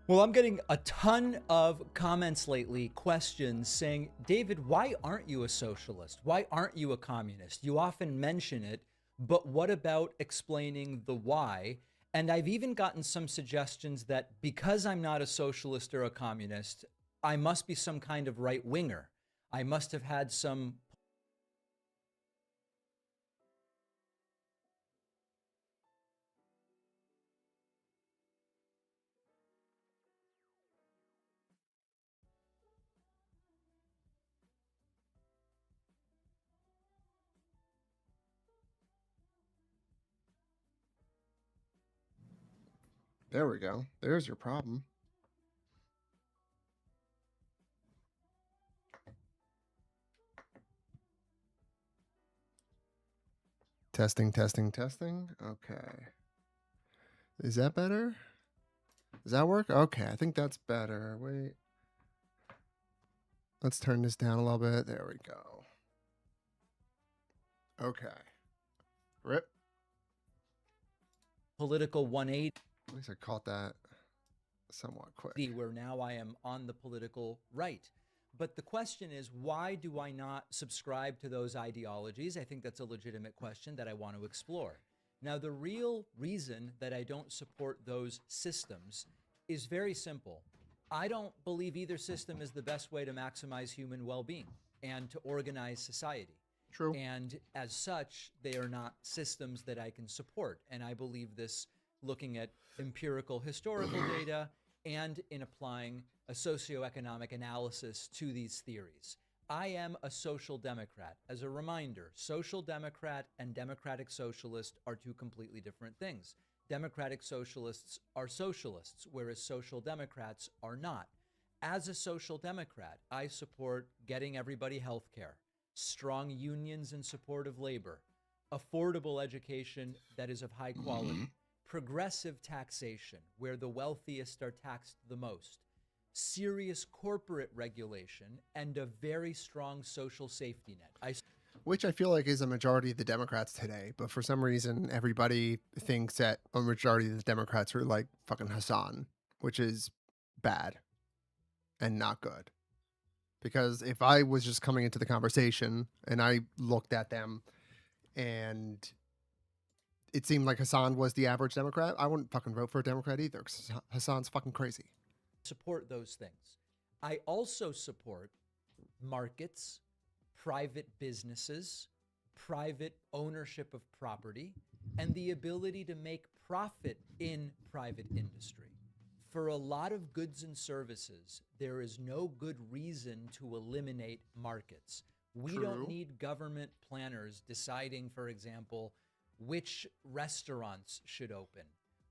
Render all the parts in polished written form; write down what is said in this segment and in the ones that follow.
Well, I'm getting a ton of comments lately, questions saying, David, why aren't you a socialist? Why aren't you a communist? You often mention it, but what about explaining the why? And I've even gotten some suggestions that because I'm not a socialist or a communist, I must be some kind of right winger. I must have had some. There we go. There's your problem. Testing, testing, testing. Okay. Is that better? Does that work? Okay, I think that's better. Wait. Let's turn this down a little bit. There we go. Okay. Rip. Political 180. At least I caught that somewhat quick. Where now I am on the political right. But the question is, why do I not subscribe to those ideologies? I think that's a legitimate question that I want to explore. Now, the real reason that I don't support those systems is very simple. I don't believe either system is the best way to maximize human well-being and to organize society. True. And as such, they are not systems that I can support. And I believe this looking at empirical historical data and in applying a socioeconomic analysis to these theories. I am a social democrat. As a reminder, social democrat and democratic socialist are two completely different things. Democratic socialists are socialists, whereas social democrats are not. As a social democrat, I support getting everybody health care, strong unions in support of labor, affordable education that is of high quality, progressive taxation, where the wealthiest are taxed the most, serious corporate regulation, and a very strong social safety net. Which I feel like is a majority of the Democrats today, but for some reason, everybody thinks that a majority of the Democrats are like fucking Hassan, which is bad and not good. Because if I was just coming into the conversation and I looked at them and it seemed like Hassan was the average Democrat, I wouldn't fucking vote for a Democrat either because Hassan's fucking crazy. Support those things. I also support markets, private businesses, private ownership of property, and the ability to make profit in private industry. For a lot of goods and services, there is no good reason to eliminate markets. We don't need government planners deciding, for example, which restaurants should open,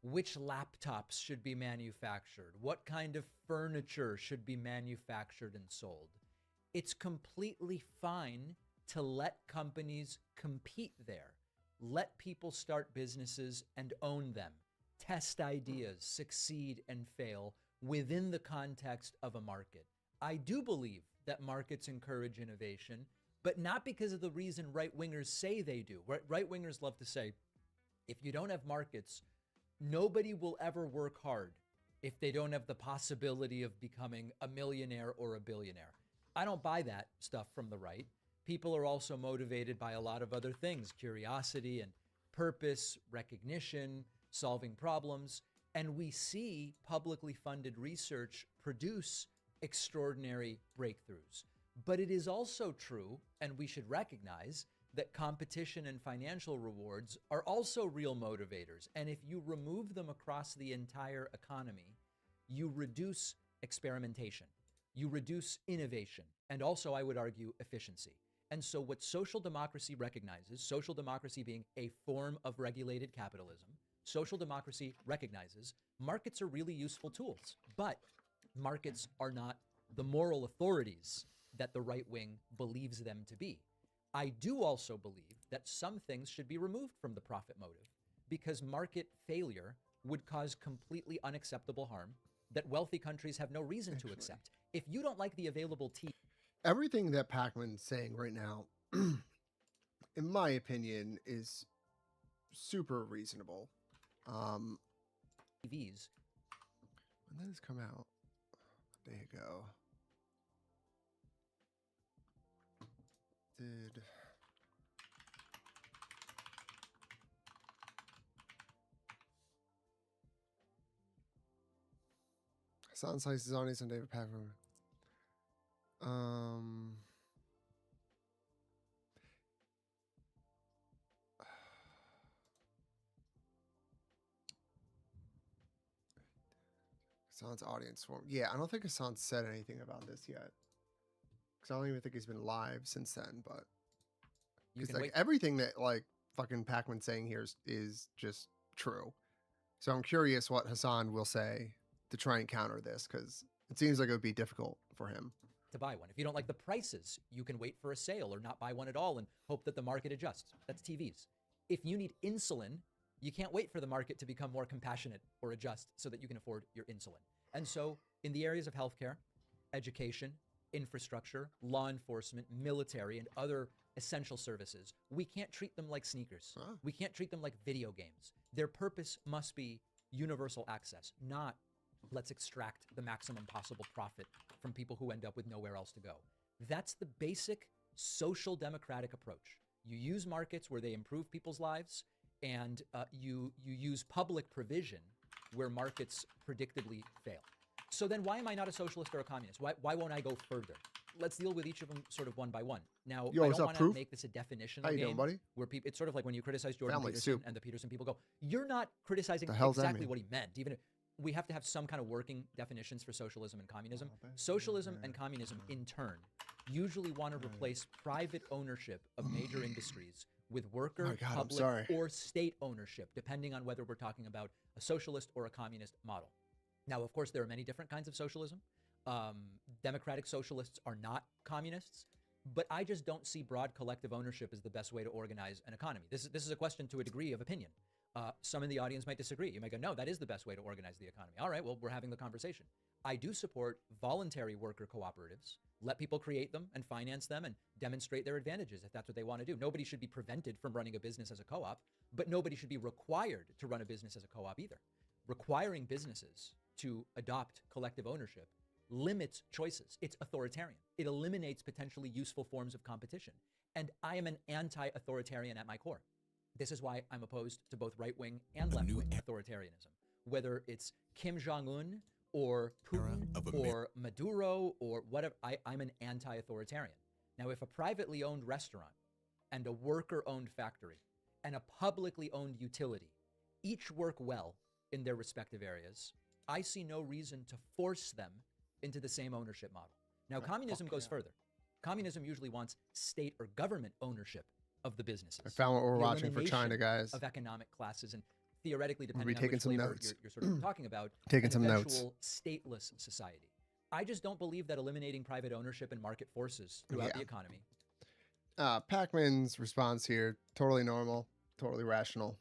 which laptops should be manufactured, what kind of furniture should be manufactured and sold. It's completely fine to let companies compete there. Let people start businesses and own them. Test ideas, succeed and fail within the context of a market. I do believe that markets encourage innovation, but not because of the reason right-wingers say they do. Right-wingers love to say, if you don't have markets, nobody will ever work hard if they don't have the possibility of becoming a millionaire or a billionaire. I don't buy that stuff from the right. People are also motivated by a lot of other things, curiosity and purpose, recognition, solving problems. And we see publicly funded research produce extraordinary breakthroughs. But it is also true, and we should recognize, that competition and financial rewards are also real motivators. And if you remove them across the entire economy, you reduce experimentation, you reduce innovation, and also, I would argue, efficiency. And so what social democracy recognizes, social democracy being a form of regulated capitalism, social democracy recognizes markets are really useful tools, but markets are not the moral authorities that the right wing believes them to be. I do also believe that some things should be removed from the profit motive because market failure would cause completely unacceptable harm that wealthy countries have no reason to accept. If you don't like the available everything that Pacman's saying right now, in my opinion, is super reasonable. TVs, When did this come out? There you go. Did Hassan Slices on and David Packman. Hassan's audience form. Yeah, I don't think Hassan said anything about this yet. Because I don't even think he's been live since then, but because like everything that like fucking Pac-Man's saying here is just true. So I'm curious what Hassan will say to try and counter this, because it seems like it would be difficult for him to buy one. If you don't like the prices, you can wait for a sale or not buy one at all and hope that the market adjusts. That's TVs. If you need insulin, you can't wait for the market to become more compassionate or adjust so that you can afford your insulin. And so in the areas of healthcare, education, infrastructure, law enforcement, military, and other essential services, we can't treat them like sneakers. We can't treat them like video games. Their purpose must be universal access, not let's extract the maximum possible profit from people who end up with nowhere else to go. That's the basic social democratic approach. You use markets where they improve people's lives, and you use public provision where markets predictably fail. So then why am I not a socialist or a communist? Why won't I go further? Let's deal with each of them sort of one by one. Now, I don't want to make this a definitional game buddy? where people, it's sort of like when you criticize Jordan Family Peterson soup. and the Peterson people go, you're not criticizing hell's that exactly mean? what he meant. Even if we have to have some kind of working definitions for socialism and communism. Socialism and communism, in turn, usually want to replace private ownership of major industries with worker, public, or state ownership, depending on whether we're talking about a socialist or a communist model. Now, of course, there are many different kinds of socialism. Democratic socialists are not communists, but I just don't see broad collective ownership as the best way to organize an economy. This is a question to a degree of opinion. Some in the audience might disagree. You might go, no, that is the best way to organize the economy. All right, well, we're having the conversation. I do support voluntary worker cooperatives. Let people create them and finance them and demonstrate their advantages if that's what they want to do. Nobody should be prevented from running a business as a co-op, but nobody should be required to run a business as a co-op either. Requiring businesses to adopt collective ownership limits choices. It's authoritarian. It eliminates potentially useful forms of competition. And I am an anti-authoritarian at my core. This is why I'm opposed to both right-wing and left-wing authoritarianism. Whether it's Kim Jong-un or Putin or Maduro or whatever, I'm an anti-authoritarian. Now, if a privately owned restaurant and a worker-owned factory and a publicly owned utility each work well in their respective areas, I see no reason to force them into the same ownership model. Now, communism goes further. Communism usually wants state or government ownership of the businesses. I found what we're watching for China, guys. Of economic classes, and theoretically, depending on which flavor you're sort of talking about, taking some notes. Stateless society. I just don't believe that eliminating private ownership and market forces throughout the economy. Pac-Man's response here, totally normal, totally rational.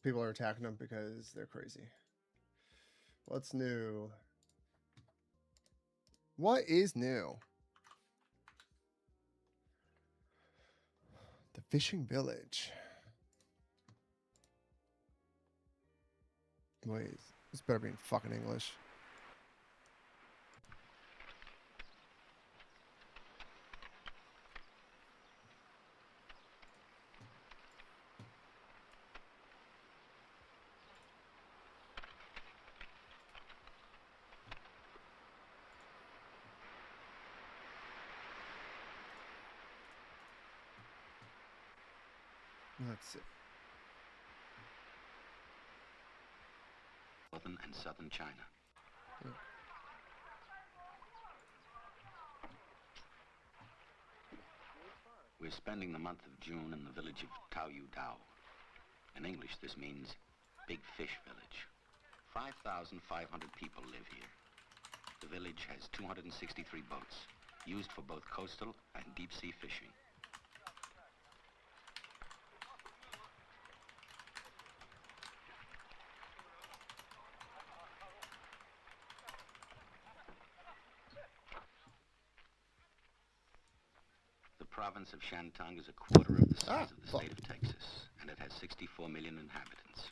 People are attacking them because they're crazy. What's new? What is new? The fishing village. Wait, this better be in fucking English. Let's see. Northern and southern China. We're spending the month of June in the village of Taoyu Dao. In English, this means Big Fish Village. 5,500 people live here. The village has 263 boats, used for both coastal and deep-sea fishing. The province of Shantung is a quarter of the size of the state of Texas, and it has 64 million inhabitants.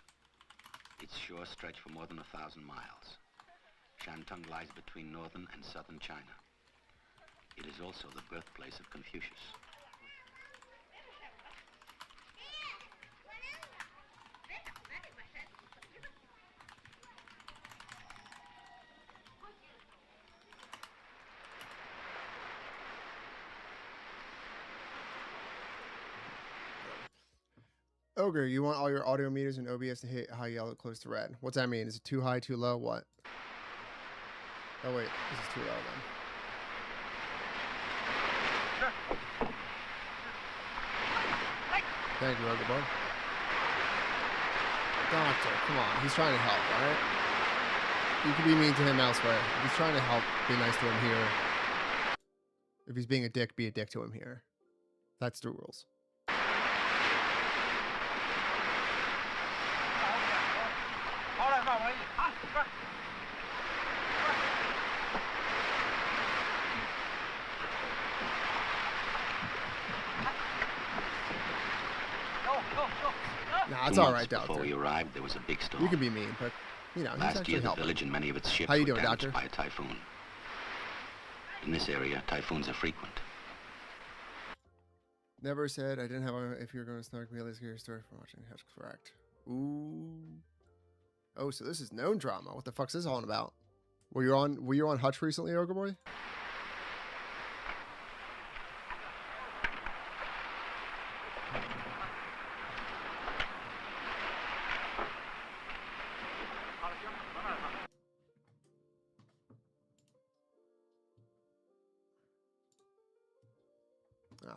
Its shores stretch for more than 1,000 miles. Shantung lies between northern and southern China. It is also the birthplace of Confucius. Ogre, you want all your audio meters and OBS to hit high yellow close to red. What's that mean? Is it too high, too low? What? Oh wait, this is too low then. Thank you, Ogre Boy. Doctor, come on. He's trying to help, alright? You can be mean to him elsewhere. If he's trying to help, be nice to him here. If he's being a dick, be a dick to him here. That's the rules. Nah, it's all right, Doctor. Before we arrived, there was a big storm. You can be mean, but you know, he's Last actually year, the helping. village and many of its ships How you were doing, damaged Doctor? by a typhoon. In this area, typhoons are frequent. Never said I didn't have a, if you're going to snark me, let's hear your story from watching. That's correct. Ooh. Oh, so this is known drama. What the fuck's this all about? Were you on Hutch recently, Ogre Boy?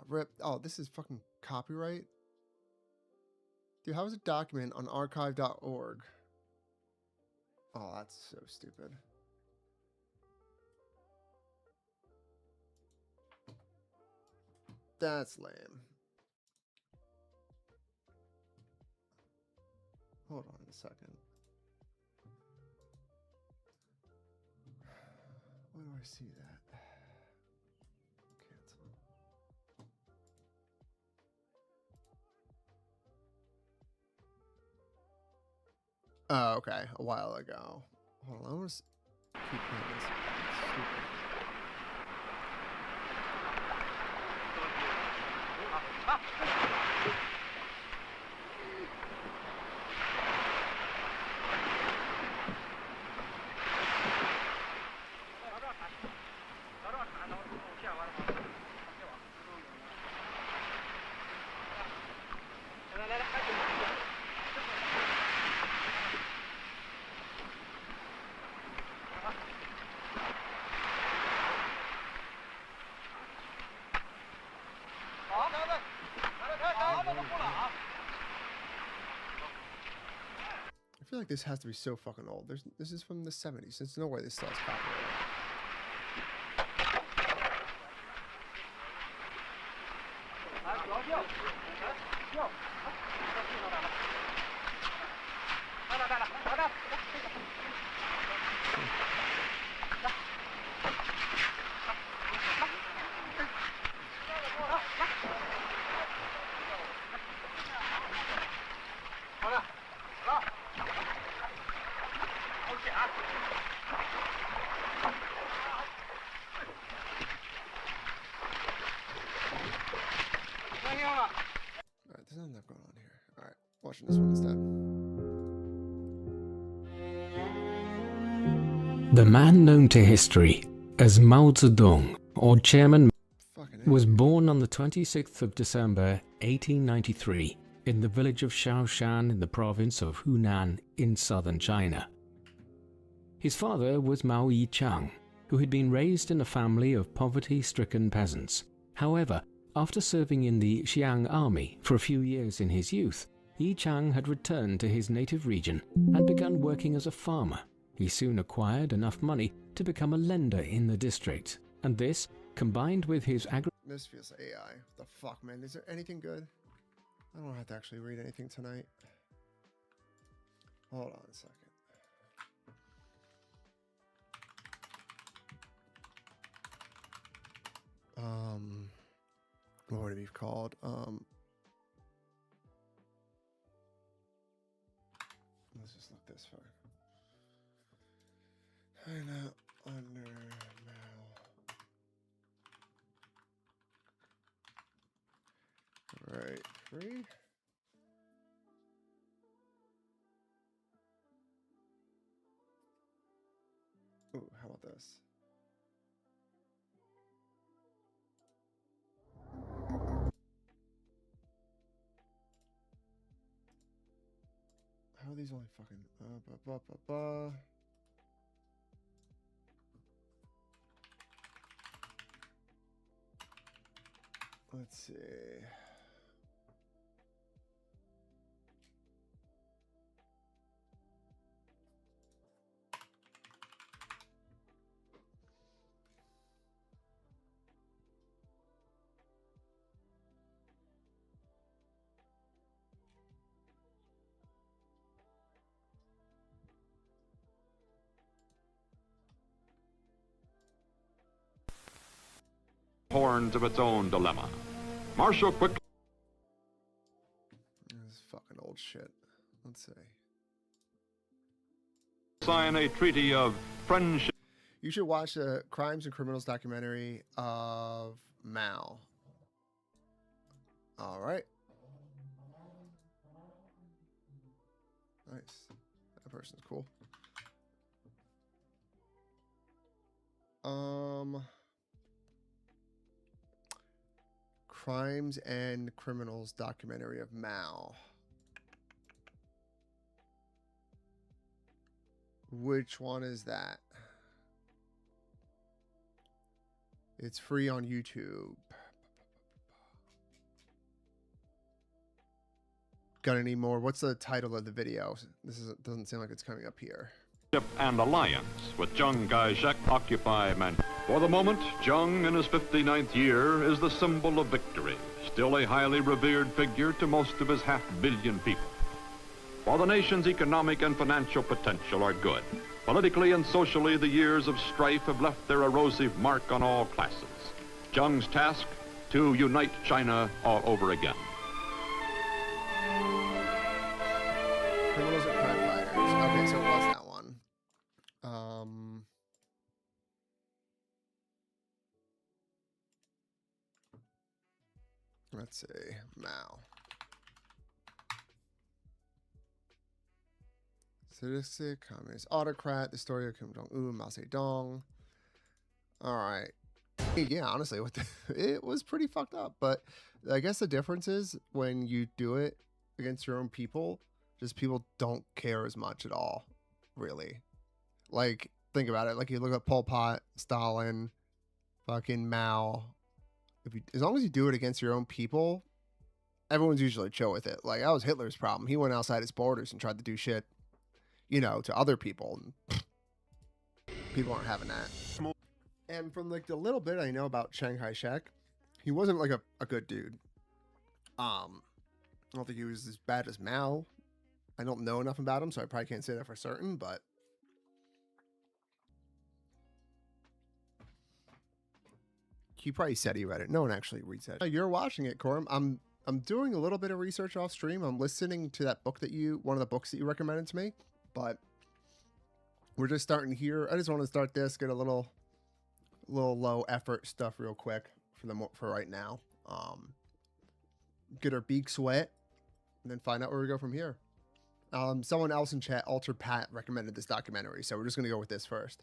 Rip. Oh, this is fucking copyright. Dude, how is a document on archive.org? Oh, that's so stupid. That's lame. Hold on a second. Where do I see that? Cancel. Oh, okay. A while ago. Hold on. I want to keep playing this. It's stupid. I feel like this has to be so fucking old. This is from the 70s. There's no way this still has copyright. Alright, there's not enough going on here. Alright, watching this one instead. The man known to history as Mao Zedong, or Chairman, was born on the 26th of December 1893 in the village of Shaoshan in the province of Hunan in southern China. His father was Mao Yichang, who had been raised in a family of poverty-stricken peasants. However, after serving in the Xiang army for a few years in his youth, Yichang had returned to his native region and begun working as a farmer. He soon acquired enough money to become a lender in the district, and this, combined with his This feels AI. What the fuck, man? Is there anything good? I don't have to actually read anything tonight. Hold on a second. What would it be called? let's just look this far. China under Mao. All right, free. Ooh, how about this? How are these only fucking Let's see. Horns of its own dilemma. Marshall quickly This is fucking old shit. Let's see. signed a treaty of friendship. You should watch the Crimes and Criminals documentary of Mao. All right. Nice. That person's cool. Crimes and Criminals documentary of Mao. Which one is that? It's free on YouTube. Got any more? What's the title of the video? Doesn't seem like it's coming up here. And alliance with Chiang Kai-shek occupy Manchuria. For the moment, Chiang, in his 59th year, is the symbol of victory, still a highly revered figure to most of his half-billion people. While the nation's economic and financial potential are good, politically and socially the years of strife have left their erosive mark on all classes. Chiang's task, to unite China all over again. Criminals and Crime Fighters. Okay, so it was that one. Let's see. Mao. Sadistic communist autocrat. The story of Kim Jong-un, Mao Zedong. All right. Yeah, honestly, it was pretty fucked up. But I guess the difference is when you do it against your own people, just people don't care as much at all, really. Like, think about it. Like, you look at Pol Pot, Stalin, fucking Mao. As long as you do it against your own people, everyone's usually chill with it. Like, that was Hitler's problem. He went outside his borders and tried to do shit, you know, to other people. And people aren't having that. And from like the little bit I know about Chiang Kai-shek, he wasn't like a good dude. I don't think he was as bad as Mao. I don't know enough about him, so I probably can't say that for certain, but he probably said he read it. No one actually reads it. You're watching it, Corum. I'm doing a little bit of research off stream. I'm listening to that book one of the books that you recommended to me, but we're just starting here. I just want to start this, get a little low effort stuff real quick for right now. Get our beaks wet and then find out where we go from here. Someone else in chat, Altered Pat, recommended this documentary, so we're just gonna go with this first.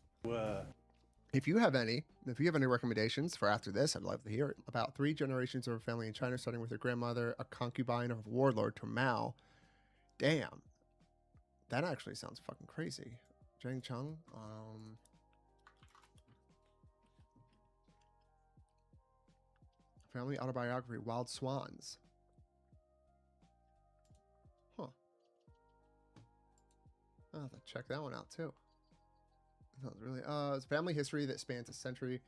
If you have any recommendations for after this, I'd love to hear it. About 3 generations of a family in China, starting with their grandmother, a concubine of a warlord, to Mao. Damn, that actually sounds fucking crazy. Zhang Cheng. Family autobiography, Wild Swans. Huh. I'll have to check that one out too. Sounds really it's a family history that spans a century.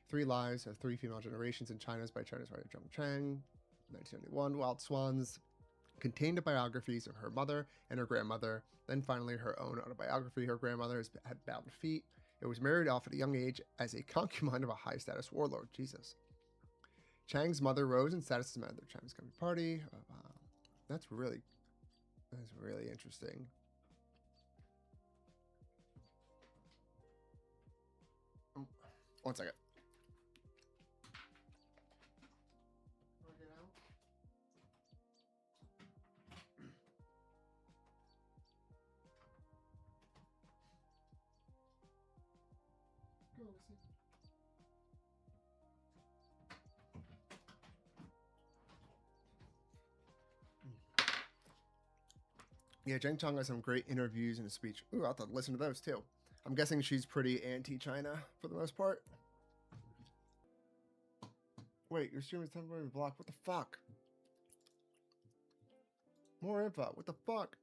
3 lives of 3 female generations in China's by China's writer Zhang Cheng. 1971, Wild Swans contained the biographies of her mother and her grandmother. Then finally her own autobiography. Her grandmother had bowed feet. It was married off at a young age as a concubine of a high-status warlord. Jesus. Chang's mother rose in status as member of the Chinese Communist Party. That's really interesting. 1 second. Yeah, Jeng Tong has some great interviews and a speech. Ooh, I'll have to listen to those too. I'm guessing she's pretty anti-China for the most part. Wait, your stream is temporarily blocked. What the fuck? More info. What the fuck?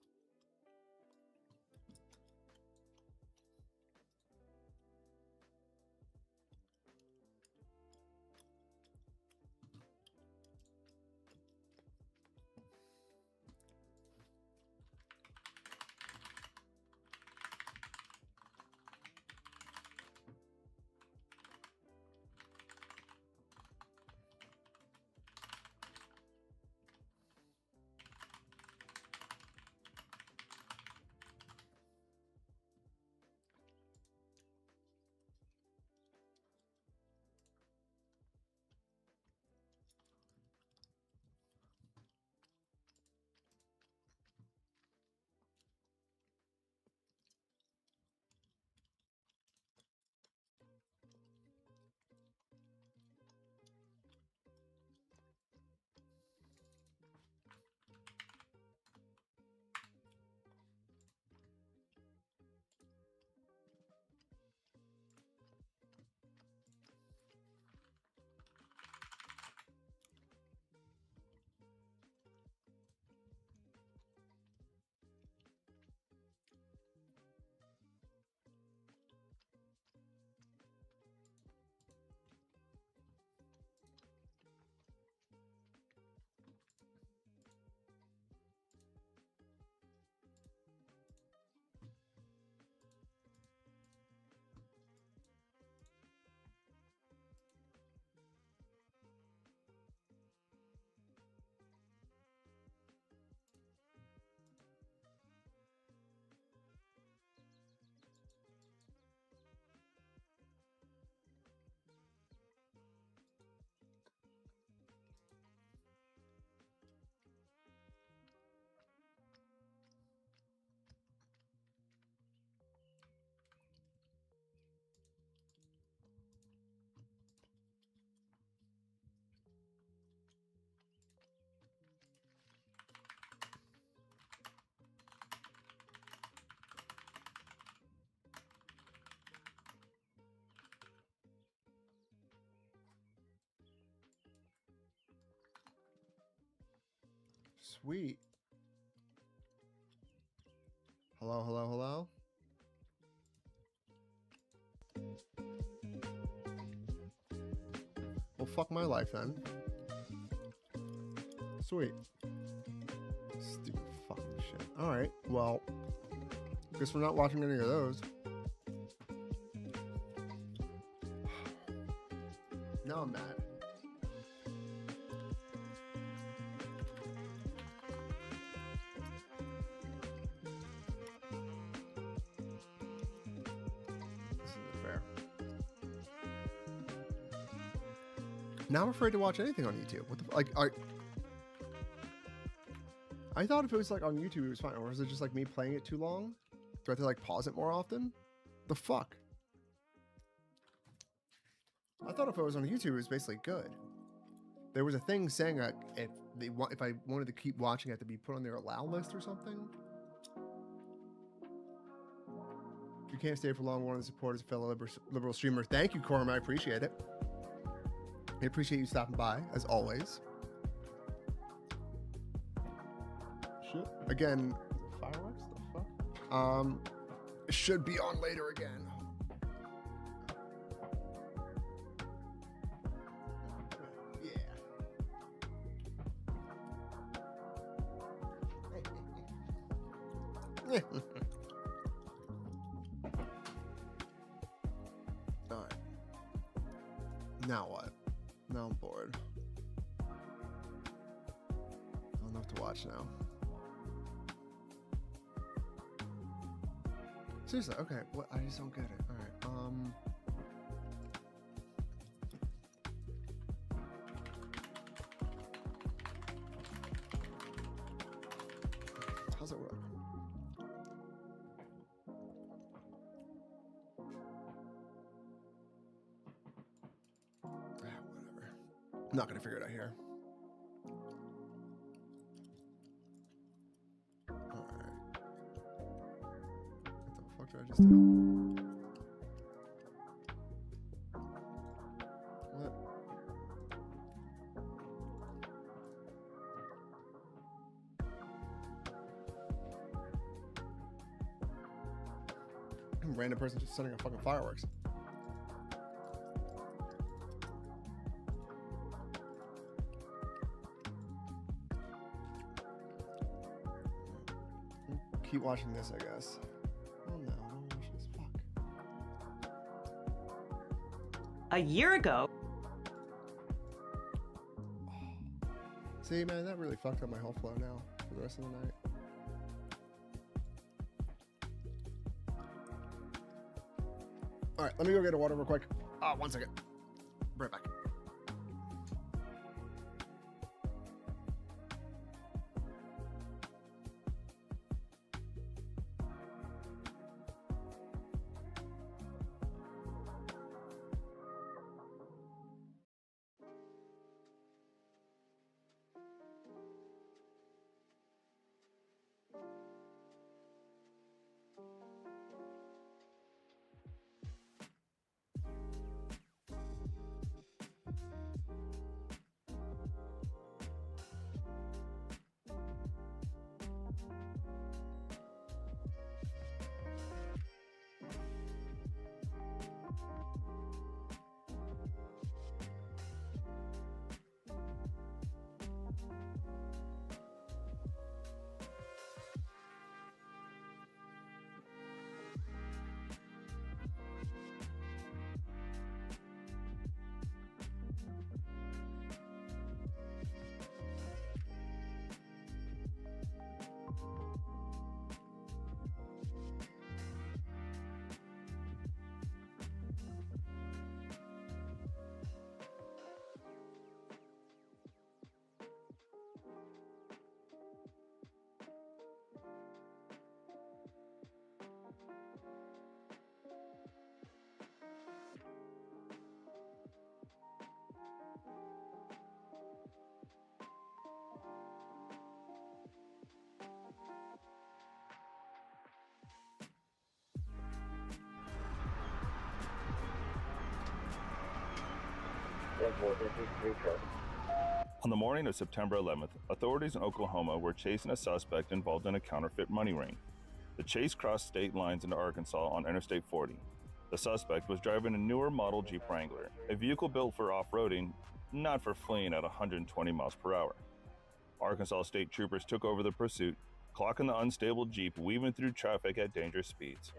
Sweet. Hello, hello, hello. Well, fuck my life then. Sweet. Stupid fucking shit. Alright, well, guess we're not watching any of those. Now I'm mad. This isn't fair. Now I'm afraid to watch anything on YouTube. What the like? I thought if it was like on YouTube, it was fine. Or is it just like me playing it too long? Do I have to like pause it more often? The fuck? I thought if it was on YouTube, it was basically good. There was a thing saying that if I wanted to keep watching, it had to be put on their allow list or something. If you can't stay for long, one of the supporters, a fellow liberal streamer. Thank you, Corum. I appreciate it. I appreciate you stopping by, as always. Shit. Again, fireworks? The fuck? Should be on later again. Yeah. Alright. Now what? Now I'm bored. I don't know what to watch now. Seriously, okay. What? I just don't get it. Alright. not gonna figure it out here. Alright. What the fuck did I just do? What? Random person just setting up fucking fireworks. Keep watching this, I guess. Oh no, I don't watch this. Fuck. A year ago. See, man, that really fucked up my whole flow now for the rest of the night. All right, let me go get a water real quick. 1 second. Right back. On the morning of September 11th, authorities in Oklahoma were chasing a suspect involved in a counterfeit money ring. The chase crossed state lines into Arkansas on Interstate 40. The suspect was driving a newer model Jeep Wrangler, a vehicle built for off-roading, not for fleeing at 120 miles per hour. Arkansas state troopers took over the pursuit, clocking the unstable Jeep weaving through traffic at dangerous speeds.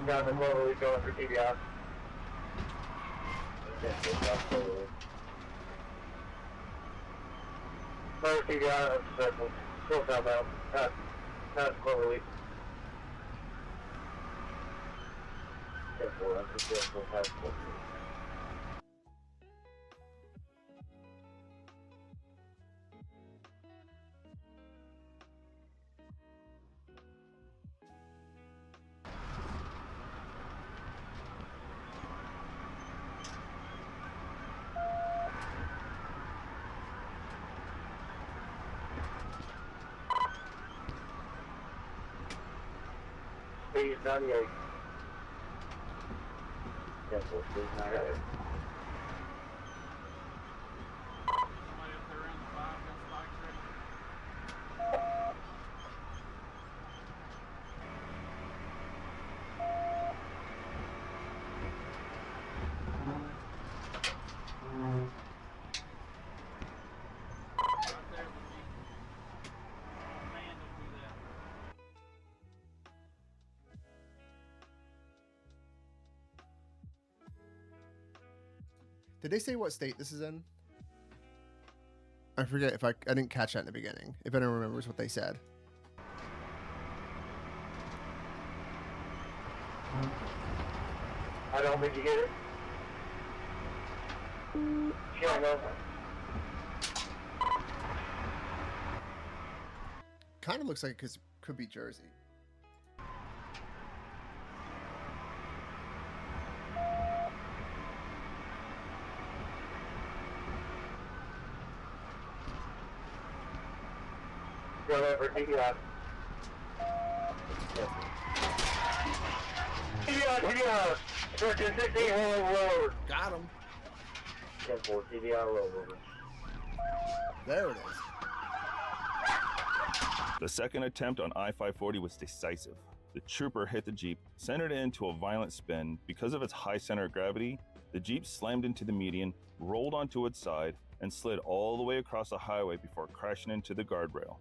Got the Cloverleaf going for TBI. Another TBI, that's successful. Still southbound. Past Cloverleaf. 10-4, that's successful. Past Cloverleaf. Speed 98. 10-4, speed 98. Did they say what state this is in? I forget if I didn't catch that in the beginning. If anyone remembers what they said. I don't think you get it. Yeah, no. Kind of looks like it could be Jersey. Go over, TDI. TDI! 1316 Hollow Road. Got him. 10-4, TDI roll over. There it is. The second attempt on I-540 was decisive. The trooper hit the Jeep, sent it into a violent spin. Because of its high center of gravity, the Jeep slammed into the median, rolled onto its side, and slid all the way across the highway before crashing into the guardrail.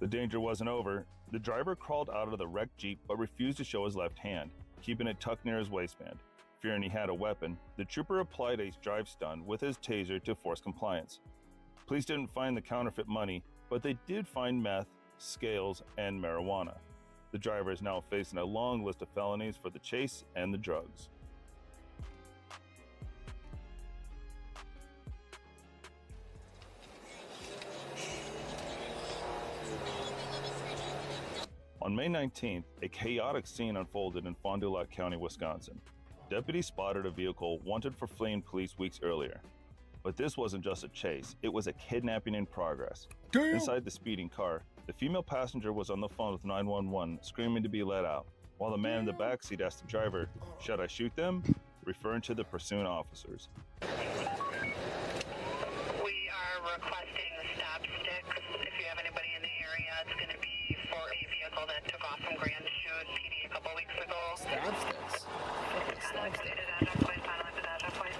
The danger wasn't over. The driver crawled out of the wrecked Jeep but refused to show his left hand, keeping it tucked near his waistband. Fearing he had a weapon, the trooper applied a drive stun with his taser to force compliance. Police didn't find the counterfeit money, but they did find meth, scales, and marijuana. The driver is now facing a long list of felonies for the chase and the drugs. On May 19th, a chaotic scene unfolded in Fond du Lac County, Wisconsin. Deputies spotted a vehicle wanted for fleeing police weeks earlier. But this wasn't just a chase, it was a kidnapping in progress. Damn. Inside the speeding car, the female passenger was on the phone with 911, screaming to be let out, while the man in the backseat asked the driver, "Should I shoot them?" referring to the pursuing officers. We are requesting stop sticks. If you have anybody in the area, it's going to be for a vehicle that took off from Grand Chute PD a couple weeks ago. Stab sticks. Fucking stab sticks. Updated address point, finalized address point.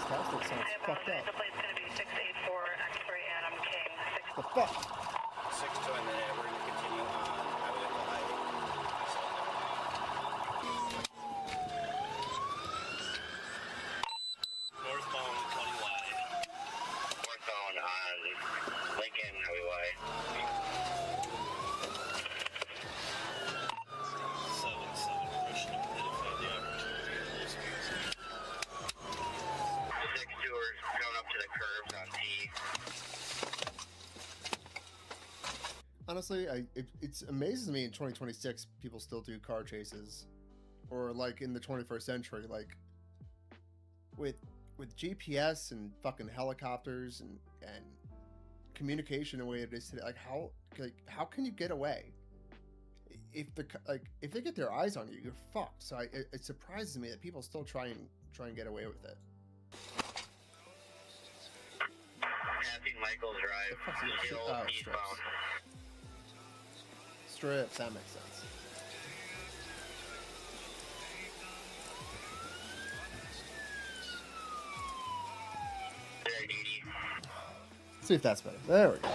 Stab sticks sounds I fucked apologize. up. The plate's going to be 684 X-ray Adam King. The fuck? 6 to a minute, we're going to continue on Highway Light. Northbound countywide. Northbound on Lincoln Highway Wide. 7-7, pushing to identify the opportunity in those cases. 6-2ers coming up to the curbs on T. Honestly, it amazes me in 2026 people still do car chases, or like in the 21st century, like with GPS and fucking helicopters and communication the way it is today. Like how can you get away? If they get their eyes on you, you're fucked. So it surprises me that people still try and get away with it. Passing Michael Drive. The fuck's it? Hill, Oh, eastbound. Strips, that makes sense. There, Dee. Let's see if that's better. There we go.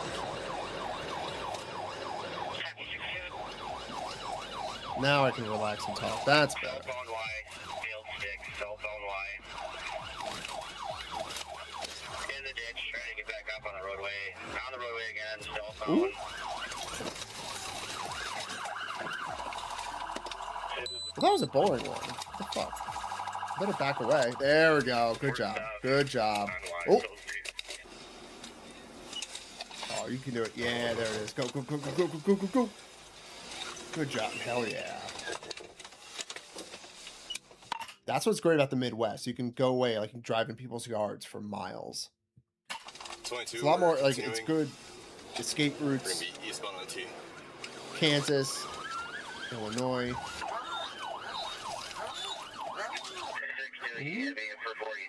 Now I can relax and talk. That's Cell better. phone Y, field stick, cell phone Y. In the ditch, trying to get back up on the roadway. On the roadway again, cell phone. Ooh. That was a bowling one. What the fuck? Better back away. There we go. Good job. Good job. On Y, Oh, Field Street. oh, you can do it. Yeah, there it is. Go, go, go, go, go, go, go, go, go. Good job. Hell yeah. That's what's great about the Midwest. You can go away, like, you drive in people's yards for miles. 22. It's a lot more, like, continuing. it's good escape We're routes. gonna be eastbound on T. Kansas, Illinois. 6-2, he is being for 43.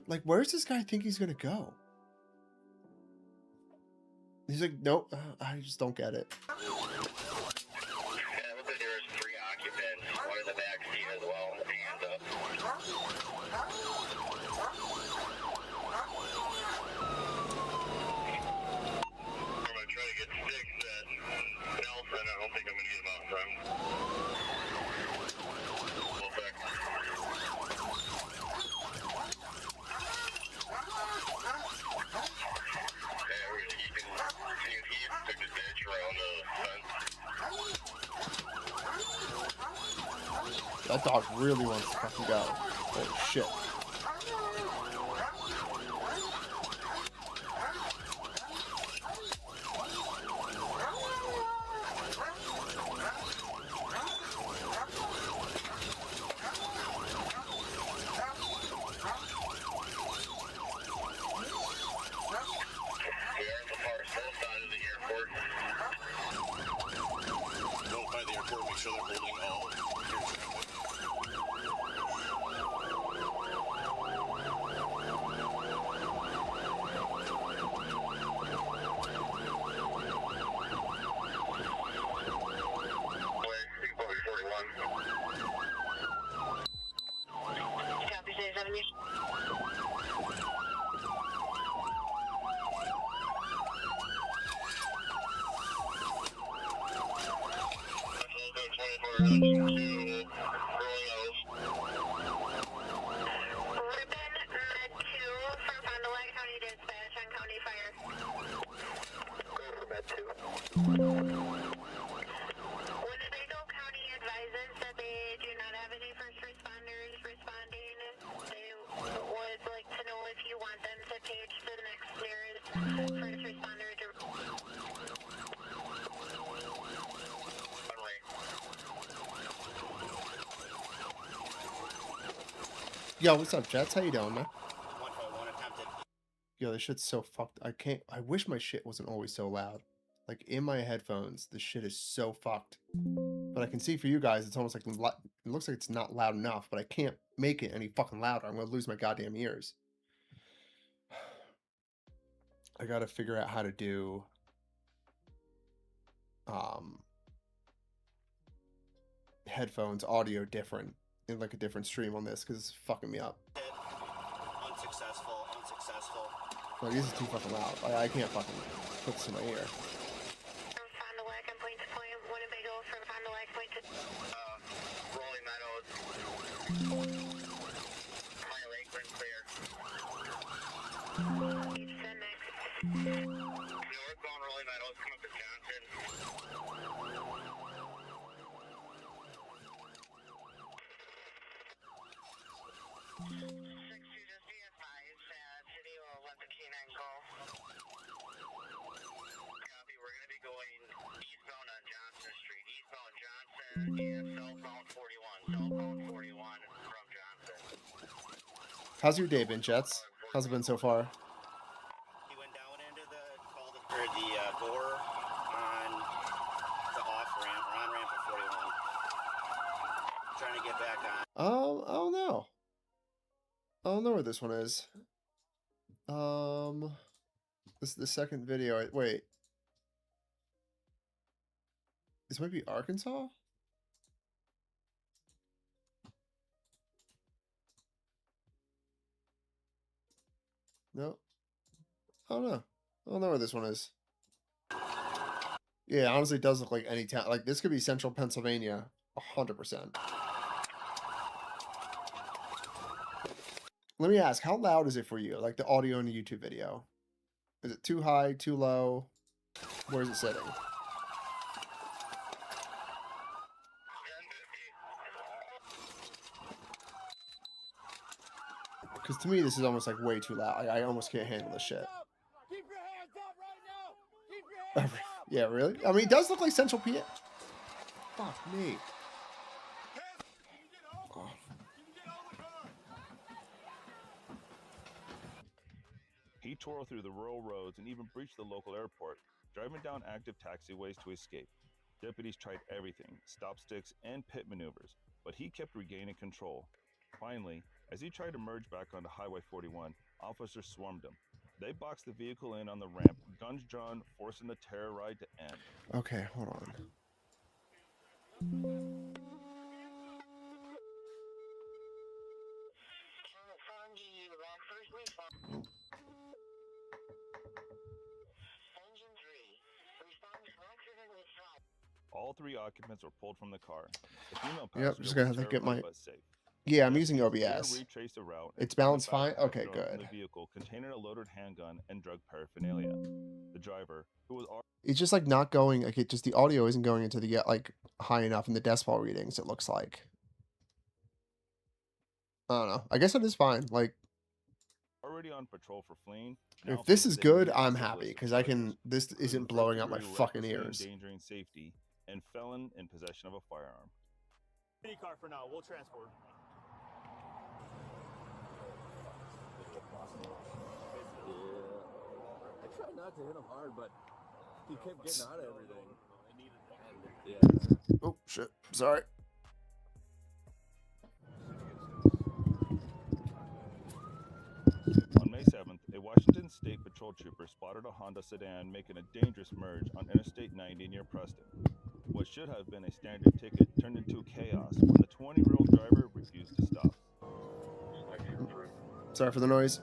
Like, where's this guy think he's gonna go? He's like, nope, I just don't get it. Yeah, it looks like there was 3 occupants, one in the back seat as well, with hands up. Took the ditch around the fence. That dog really wants to fucking go. Holy shit. Notify the airport, make sure they're holding all air traffic. Copy, say 70. Ribbon Med 2 from Fond du Lac County Dispatch on County Fire. Med 2. Winnebago County advises that they do not have any first responders responding. They would like to know if you want them to page the next nearest first responder to... Yo, what's up, Jets? How you doing, man? 151 attempted. Yo, this shit's so fucked. I wish my shit wasn't always so loud. Like, in my headphones, this shit is so fucked. But I can see for you guys, it's almost like, it looks like it's not loud enough, but I can't make it any fucking louder. I'm gonna lose my goddamn ears. I gotta figure out how to do, headphones audio different, in like a different stream on this, because it's fucking me up. Unsuccessful. Like, this is too fucking loud. I can't fucking put this in my ear. From Fond du Lac on point to point. Winnebago from Fond du Lac point to... Rolling Meadows. My Lakeland clear. Each 10 next. Northbound Rolling Meadows, come up to Johnson. Just be advised that City will let the K9 go. Copy, we're going to be going eastbound on Johnson Street. Eastbound Johnson and southbound 41. Southbound 41 from Johnson. How's your day been, Jets? How's it been so far? He went down into the gore on the off ramp or on ramp of 41. Trying to get back on. I don't know. I don't know where this one is. This is the second video. Wait. This might be Arkansas? No. I don't know. I don't know where this one is. Yeah, honestly, it does look like any town. Like, this could be central Pennsylvania. 100%. Let me ask, how loud is it for you? Like the audio in the YouTube video? Is it too high, too low? Where is it sitting? Because to me, this is almost like way too loud. I almost can't handle this shit. Keep your hands up right now. Keep your hands up. Yeah, really? I mean, it does look like Central PA. Fuck me. Oh. He tore through the rural roads and even breached the local airport, driving down active taxiways to escape. Deputies tried everything, stop sticks and pit maneuvers, but he kept regaining control. Finally, as he tried to merge back onto Highway 41, officers swarmed him. They boxed the vehicle in on the ramp, guns drawn, forcing the terror ride to end. Okay, hold on. All three occupants were pulled from the car. The female Yep, just gonna have to get my... but safe. Yeah, I'm using OBS. Retraced a route. It's balanced fine? Okay, From good. the vehicle containing a loaded handgun and drug paraphernalia. The driver, who was already It's just like not going, like it just, the audio isn't going into the, like high enough in the decibel readings, it looks like. I don't know. I guess it is fine. Like, Already on patrol for fleeing. if Now this faces is a good, new I'm massive happy list of because I charges, can, this including isn't first blowing out my degree fucking recklessly ears. endangering safety, and felon in possession of a firearm. City car for now. We'll transport. I tried not to hit him hard, but he kept getting out of everything. Oh, shit. Sorry. On May 7th, a Washington State Patrol trooper spotted a Honda sedan making a dangerous merge on Interstate 90 near Preston. What should have been a standard ticket turned into chaos when the 20-year-old driver refused to stop. Sorry for the noise.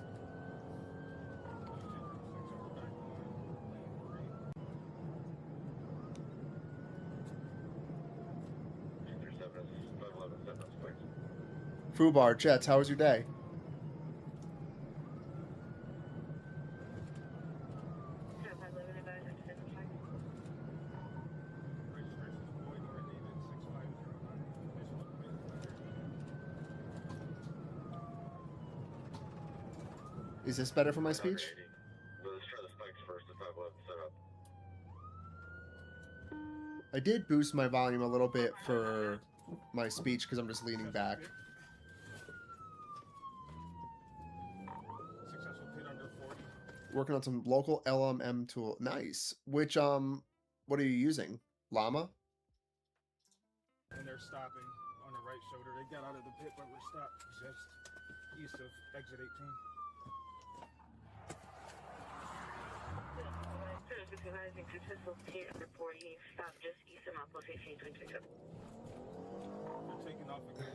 Fubar, Jets, how was your day? Is this better for my speech? Let's try the spikes first if I left set up. I did boost my volume a little bit for my speech because I'm just leaning back. Successful pit under 40. Working on some local LMM tool. Nice. Which, what are you using? Llama? And they're stopping on the right shoulder. They got out of the pit, but we're stopped just east of exit 18. Supervising successful pit under 40, stop just east of Outpost 1822. They're taking off again,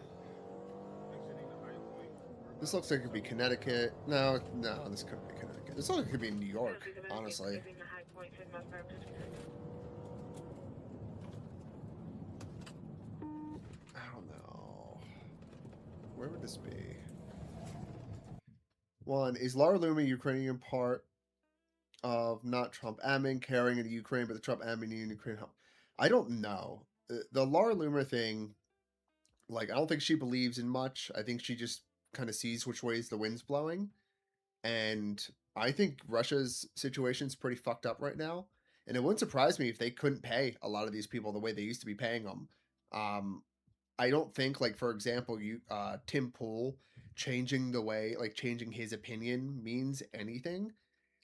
exiting the high point. This looks like it could be Connecticut. No, this couldn't be Connecticut. This looks like it could be New York, honestly. I don't know. Where would this be? One, is Lara Luma Ukrainian part of not Trump admin carrying into Ukraine, but the Trump admin in Ukraine? I don't know. The Lara Luma thing, like, I don't think she believes in much. I think she just kind of sees which ways the wind's blowing. And I think Russia's situation is pretty fucked up right now. And it wouldn't surprise me if they couldn't pay a lot of these people the way they used to be paying them. I don't think, like, for example, Tim Pool changing the way, like, changing his opinion means anything.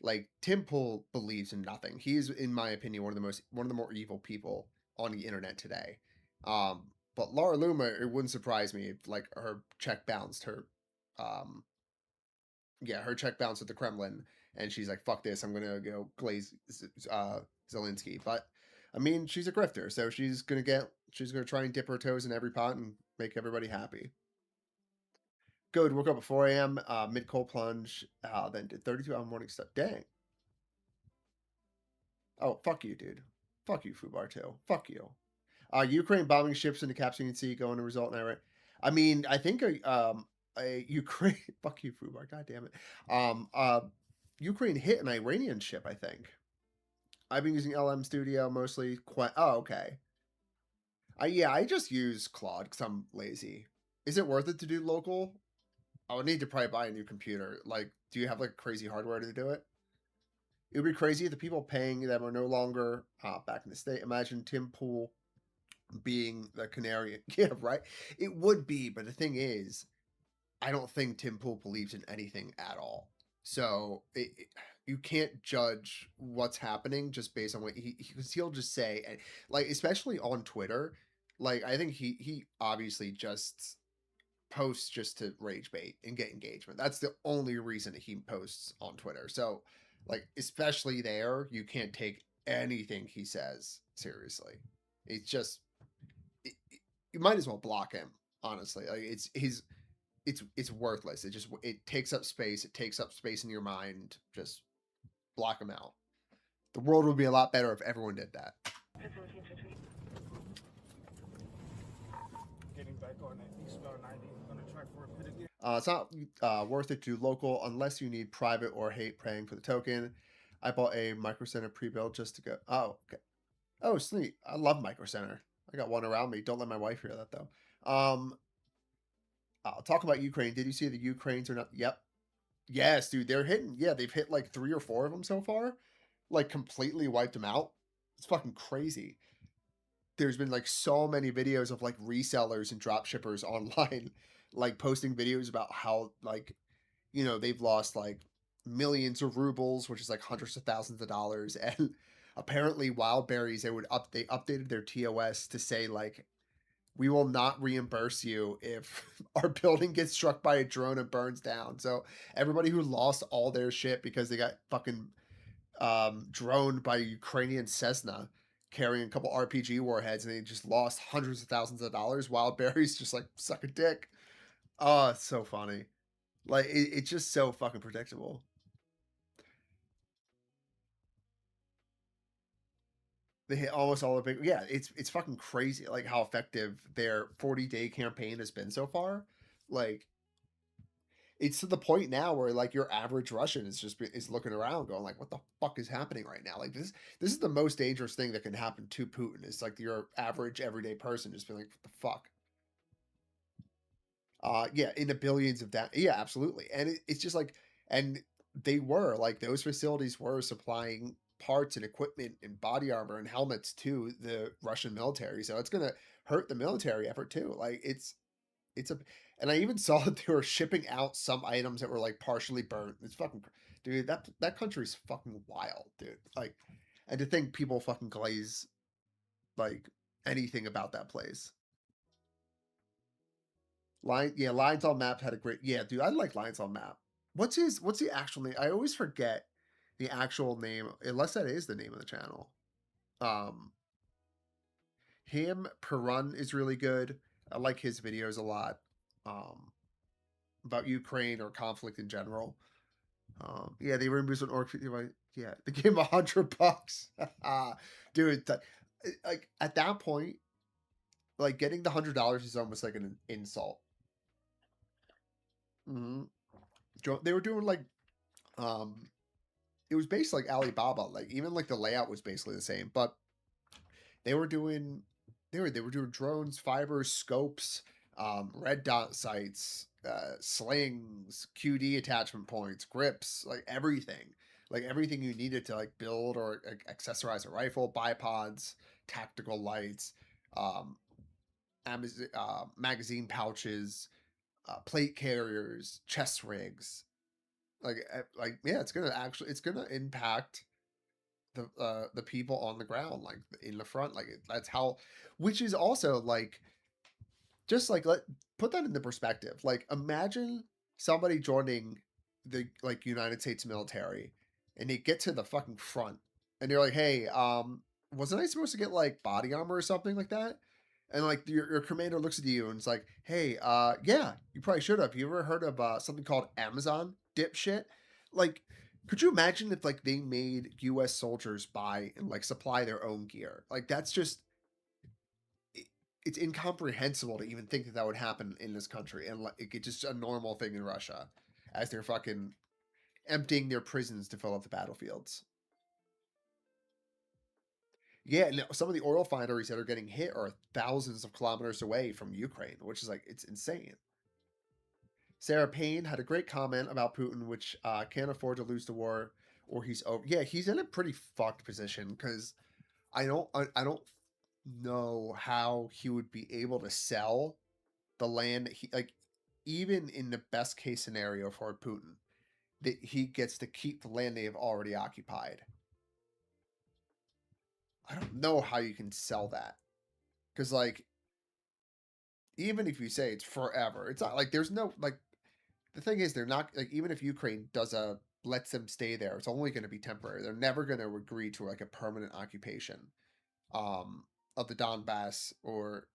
Like, Tim Pool believes in nothing. He's, in my opinion, one of the more evil people on the internet today. But Lara Luma, it wouldn't surprise me if, like, her check bounced. Her check bounced at the Kremlin, and she's like, "Fuck this! I'm gonna go glaze Zelensky." But I mean, she's a grifter, so she's gonna try and dip her toes in every pot and make everybody happy. Good. Woke up at 4 a.m. Mid cold plunge, then did 32-hour morning stuff. Dang. Oh, fuck you, dude. Fuck you, Fubar too. Fuck you. Ukraine bombing ships into Caspian Sea going to result in Iran. I mean, I think a Ukraine. Fuck you, Fubar. God damn it. Ukraine hit an Iranian ship, I think. I've been using LM Studio mostly. Oh, okay. I just use Claude because I'm lazy. Is it worth it to do local? I would need to probably buy a new computer. Like, do you have like crazy hardware to do it? It would be crazy if the people paying them are no longer back in the state. Imagine Tim Pool being the canary. Yeah, right. It would be, but the thing is, I don't think Tim Pool believes in anything at all. So you can't judge what's happening just based on what he'll just say, and like especially on Twitter. Like I think he obviously just posts just to rage bait and get engagement. That's the only reason he posts on Twitter. So like especially there, you can't take anything he says seriously. It's just you might as well block him. Honestly, like it's worthless. It takes up space. It takes up space in your mind. Just block them out. The world would be a lot better if everyone did that. Getting back on that eastbound 90. Gonna try for a pit again. It's not worth it to do local unless you need private or hate praying for the token. I bought a Micro Center pre-built just to go. Oh, okay. Oh, sweet. I love Micro Center. I got one around me. Don't let my wife hear that though. I'll talk about Ukraine. Did you see the Ukraines are not? Yep. Yes, dude. They're hitting. Yeah, they've hit like 3 or 4 of them so far. Like completely wiped them out. It's fucking crazy. There's been like so many videos of like resellers and drop shippers online, like posting videos about how like, they've lost like millions of rubles, which is like hundreds of thousands of dollars. And apparently Wildberries, they updated their TOS to say like, we will not reimburse you if our building gets struck by a drone and burns down. So everybody who lost all their shit because they got fucking droned by a Ukrainian Cessna carrying a couple RPG warheads and they just lost hundreds of thousands of dollars. Wildberries just like suck a dick. Oh, it's so funny. Like it's just so fucking predictable. They hit almost all the big. Yeah, it's fucking crazy. Like how effective their 40-day campaign has been so far. Like it's to the point now where like your average Russian is looking around going like, what the fuck is happening right now? Like this is the most dangerous thing that can happen to Putin. It's like your average everyday person just being like, what the fuck? Yeah, in the billions of that. Yeah, absolutely. And it's just like, and they were like those facilities were supplying parts and equipment and body armor and helmets to the Russian military. So it's gonna hurt the military effort too. Like it's a, and I even saw that they were shipping out some items that were like partially burnt. It's fucking, dude. That country's fucking wild, dude. Like, and to think people fucking glaze like anything about that place. Lions on Map had a great. Yeah, dude, I like Lions on Map. What's the actual name? I always forget the actual name, unless that is the name of the channel. Um, him Perun is really good. I like his videos a lot. About Ukraine or conflict in general. Yeah, they removed an orc. Yeah, they gave him $100. Dude, like at that point, like getting the $100 is almost like an insult. Mm-hmm. They were doing like, it was based like Alibaba. Like even like the layout was basically the same, but they were doing doing drones, fibers, scopes, red dot sights, slings, QD attachment points, grips, like everything you needed to like build or accessorize a rifle, bipods, tactical lights, um, magazine pouches, plate carriers, chest rigs. Like yeah, it's gonna impact the people on the ground, like in the front. Like that's how, which is also like, just like put that into perspective. Like imagine somebody joining the like United States military and they get to the fucking front and you're like, hey, wasn't I supposed to get like body armor or something like that? And like your commander looks at you and it's like, hey, yeah, you probably should have. You ever heard of something called Amazon, dipshit? Like, could you imagine if like they made US soldiers buy and like supply their own gear? Like that's just, it's incomprehensible to even think that that would happen in this country, and like it's just a normal thing in Russia, as they're fucking emptying their prisons to fill up the battlefields. Yeah, and some of the oil refineries that are getting hit are thousands of kilometers away from Ukraine, which is like, it's insane. Sarah Payne had a great comment about Putin, which can't afford to lose the war, or he's over. Yeah, he's in a pretty fucked position because I don't know how he would be able to sell the land that he like, even in the best case scenario for Putin, that he gets to keep the land they have already occupied. I don't know how you can sell that, because like even if you say it's forever, it's not like there's no like, the thing is they're not like, even if Ukraine lets them stay there, it's only going to be temporary. They're never going to agree to like a permanent occupation of the Donbass or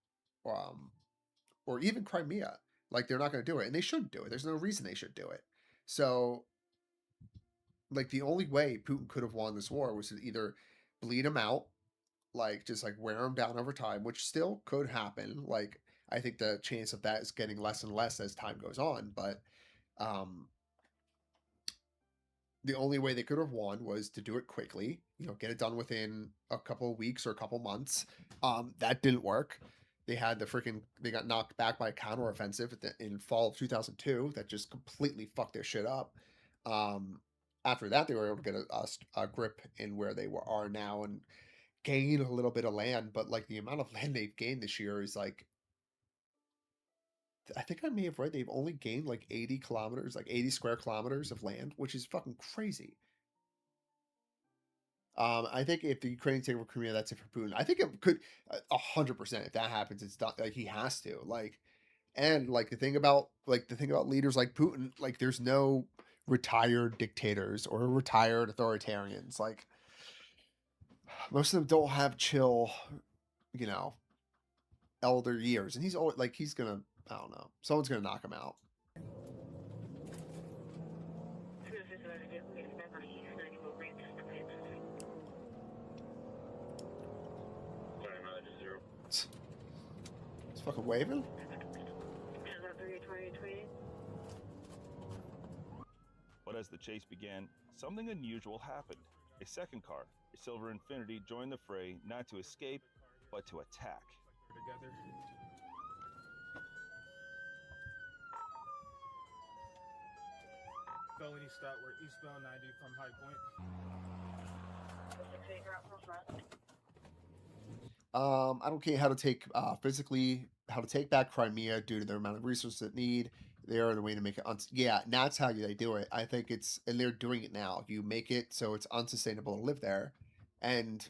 even Crimea. Like they're not going to do it, and they shouldn't do it. There's no reason they should do it. So like the only way Putin could have won this war was to either bleed him out, like just like wear him down over time, which still could happen. Like I think the chance of that is getting less and less as time goes on, but the only way they could have won was to do it quickly, you know, get it done within a couple of weeks or a couple months. That didn't work. They got knocked back by a counteroffensive in fall of 2002 that just completely fucked their shit up. After that, they were able to get a grip in where they are now and gain a little bit of land. But like the amount of land they've gained this year is like, I think I may have read they've only gained like 80 kilometers, like 80 square kilometers of land, which is fucking crazy. I think if the Ukrainians take over Crimea, that's it for Putin. I think it could 100%. If that happens, it's done. Like he has to. Like, and like the thing about leaders like Putin, like there's no retired dictators or retired authoritarians. Like most of them don't have chill, you know, elder years, and he's always like he's gonna. I don't know. Someone's gonna knock him out. It's fucking waving. But as the chase began, something unusual happened. A second car, a silver Infinity, joined the fray not to escape, but to attack. Together. Felony stop, we're eastbound 90 from High Point. I don't care how to take how to take back Crimea due to the amount of resources it need. They are the way to make it. Yeah, and that's how they do it. I think and they're doing it now. You make it so it's unsustainable to live there, and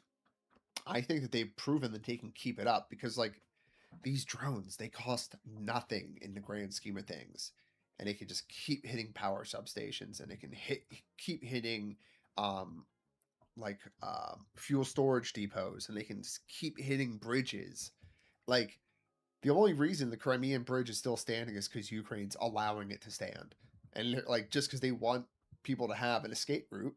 I think that they've proven that they can keep it up because like these drones, they cost nothing in the grand scheme of things, and they can just keep hitting power substations, and they can keep hitting fuel storage depots, and they can keep hitting bridges. Like the only reason the Crimean bridge is still standing is because Ukraine's allowing it to stand, and like just because they want people to have an escape route,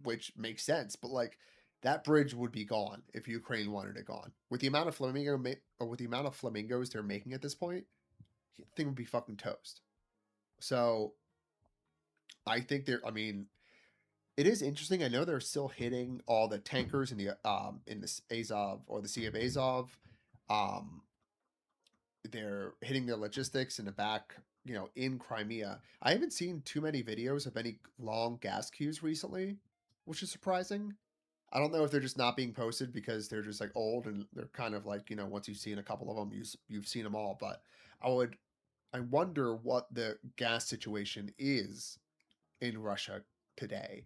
which makes sense. But like that bridge would be gone if Ukraine wanted it gone. With the amount of flamingos they're making at this point, the thing would be fucking toast. So I think I mean, it is interesting. I know they're still hitting all the tankers in the Azov or the Sea of Azov. They're hitting their logistics in the back, you know, in Crimea. I haven't seen too many videos of any long gas queues recently, which is surprising. I don't know if they're just not being posted because they're just like old and they're kind of like, you know, once you've seen a couple of them, you've seen them all. But I wonder what the gas situation is in Russia today.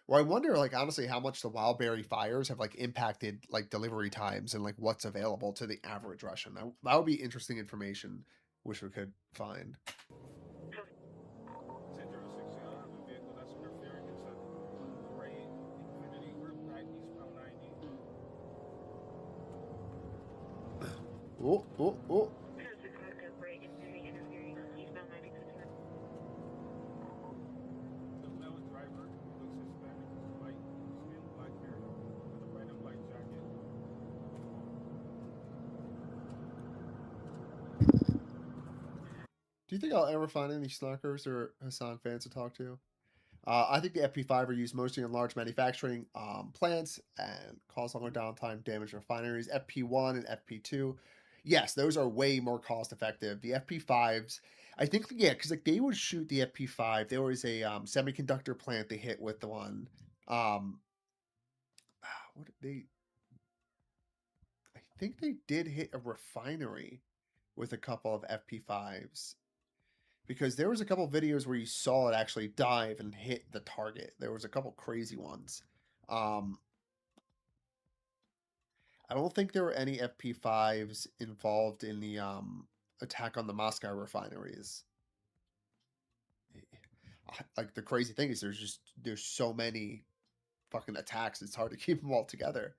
Or I wonder, like, honestly, how much the Wildberry fires have like impacted like delivery times and like what's available to the average Russian. That would be interesting information, which we could find. Oh, oh, oh. Do you think I'll ever find any Snarkers or Hassan fans to talk to? I think the FP5 are used mostly in large manufacturing plants and cause longer downtime, damage refineries. FP1 and FP2, yes, those are way more cost effective. The FP5s, I think, yeah, because like they would shoot the FP5. There was a semiconductor plant they hit with the one. What did they? I think they did hit a refinery with a couple of FP5s. Because there was a couple videos where you saw it actually dive and hit the target. There was a couple crazy ones. I don't think there were any FP5s involved in the attack on the Moscow refineries. Like the crazy thing is there's so many fucking attacks. It's hard to keep them all together.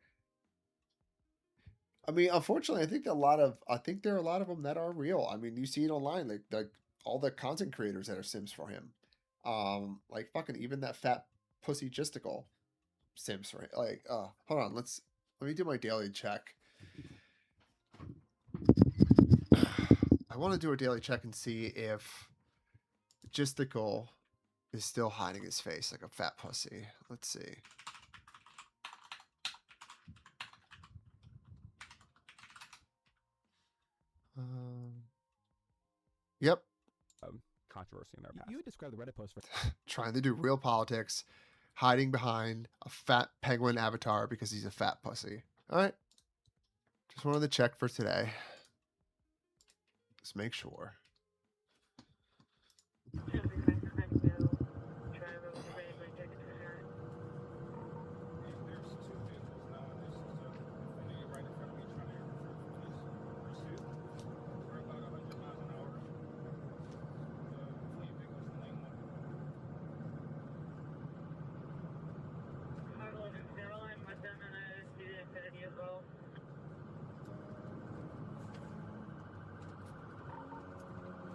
I mean, unfortunately, I think there are a lot of them that are real. I mean, you see it online, like all the content creators that are Sims for him. Like fucking even that fat pussy gisticle Sims for him. Like, hold on, let me do my daily check. I want to do a daily check and see if gisticle is still hiding his face like a fat pussy. Let's see. Yep. Controversy in their past. You would describe the Reddit post for Trying to do real politics, hiding behind a fat penguin avatar because he's a fat pussy. All right. Just wanted to check for today. Just make sure.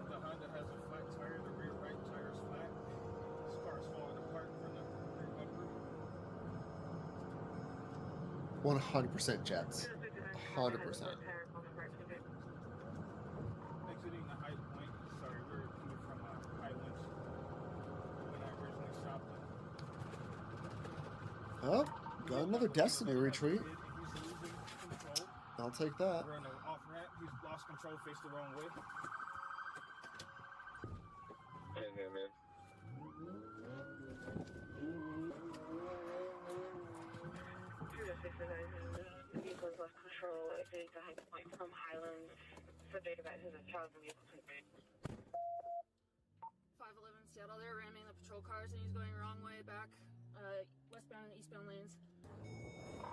The Honda has a flat tire, the rear right tire is flat. This car is falling apart from the rear bumper. 100% Jets. 100%. Exiting the High Point. Sorry, we're coming from Highlands when I originally stopped him. Oh, got another Destiny retreat. He's losing control. I'll take that. We're on the off ramp. He's lost control, faced the wrong way. Hey, man. The vehicle has lost control. Exiting the High Point from Highlands. Subject about his child vehicle conveyed. 511 Seattle, they're ramming the patrol cars and he's going the wrong way back, westbound and eastbound lanes.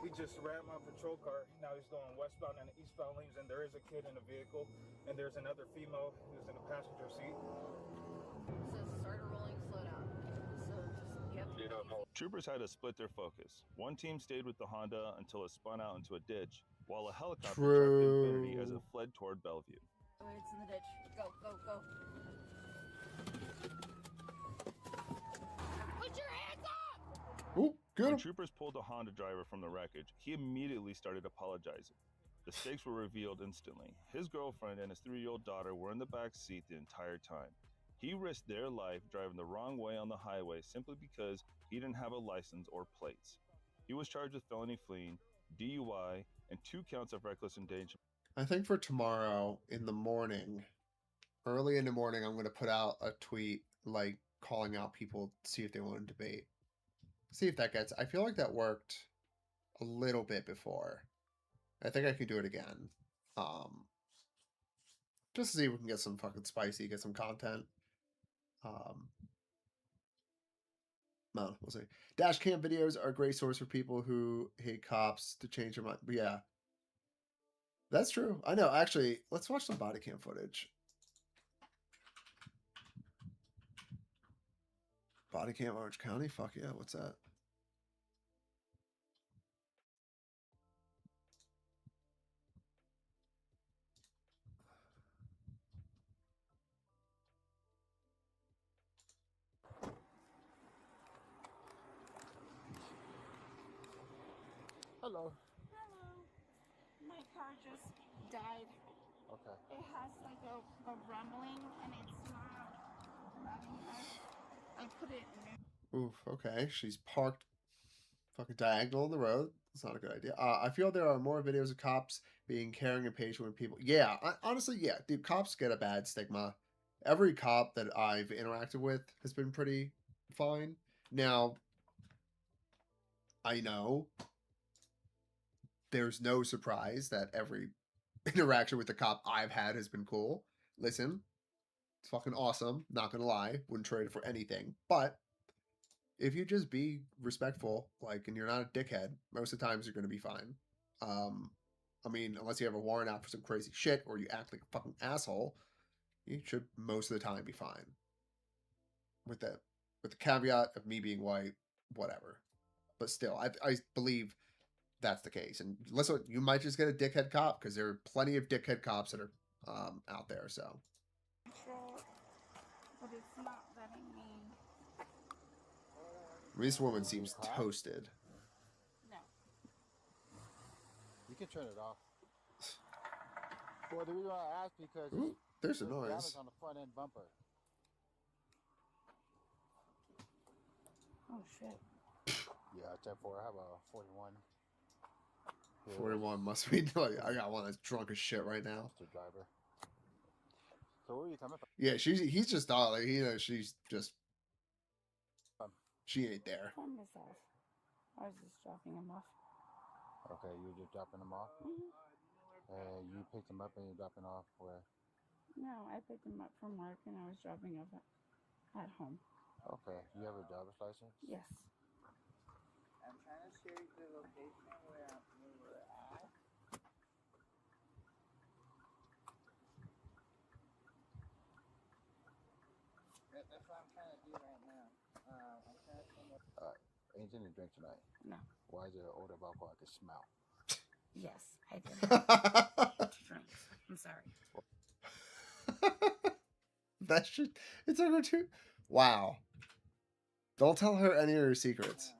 He just rammed my patrol car. Now he's going westbound and eastbound lanes, and there is a kid in the vehicle, and there's another female who's in the passenger seat. It says start rolling, slow down. So just, yep. Troopers had to split their focus. One team stayed with the Honda until it spun out into a ditch, while a helicopter tracked Infinity as it fled toward Bellevue. Oh, it's in the ditch. Go, go, go. Put your hands up! Ooh, good. When troopers pulled the Honda driver from the wreckage, he immediately started apologizing. The stakes were revealed instantly. His girlfriend and his 3-year-old daughter were in the back seat the entire time. He risked their life driving the wrong way on the highway simply because he didn't have a license or plates. He was charged with felony fleeing, DUI, and 2 counts of reckless endangerment. I think for tomorrow in the morning, early in the morning, I'm going to put out a tweet like calling out people to see if they want to debate. See if that gets. I feel like that worked a little bit before. I think I can do it again. Just to see if we can get some fucking spicy, get some content. No, we'll see. Dash cam videos are a great source for people who hate cops to change their mind. But yeah, that's true. I know. Actually, let's watch some body cam footage. Body cam Orange County? Fuck yeah. What's that? Hello. Hello. My car just died. Okay. It has like a rumbling and it's not running fast. I put it in. Oof, okay. She's parked fucking diagonal in the road. That's not a good idea. I feel there are more videos of cops being caring and patient with people. Yeah, honestly, yeah. Dude, cops get a bad stigma. Every cop that I've interacted with has been pretty fine. Now, I know there's no surprise that every interaction with the cop I've had has been cool. Listen, it's fucking awesome. Not gonna lie. Wouldn't trade it for anything. But if you just be respectful, like, and you're not a dickhead, most of the times you're gonna be fine. I mean, unless you have a warrant out for some crazy shit or you act like a fucking asshole, you should most of the time be fine. With the caveat of me being white, whatever. But still, I believe that's the case. And listen, you might just get a dickhead cop because there are plenty of dickhead cops that are out there. So, But it's not letting me. this woman seems toasted. No. You can turn it off. Well, the reason why I asked because Ooh, there's a noise. damage on the front end bumper. Oh shit. Yeah, 10-4. I have a 41. 41 must be like, I got one that's drunk as shit right now. The driver. So where are you coming from? Yeah, he's just thought like she's just she ain't there. From his house. I was just dropping him off. Okay, you were just dropping him off? You picked him up and you're dropping off where? No, I picked him up from work and I was dropping him at home. Okay, you have a driver's license? Yes. I'm trying to share the location where we're at. That's what I'm trying to do right now. I'm trying to send Anything to drink tonight? No. Why is there an odor of alcohol I can smell? Yes, I did have drinks. I'm sorry. That shit. It's over too. Wow. Don't tell her any of your secrets.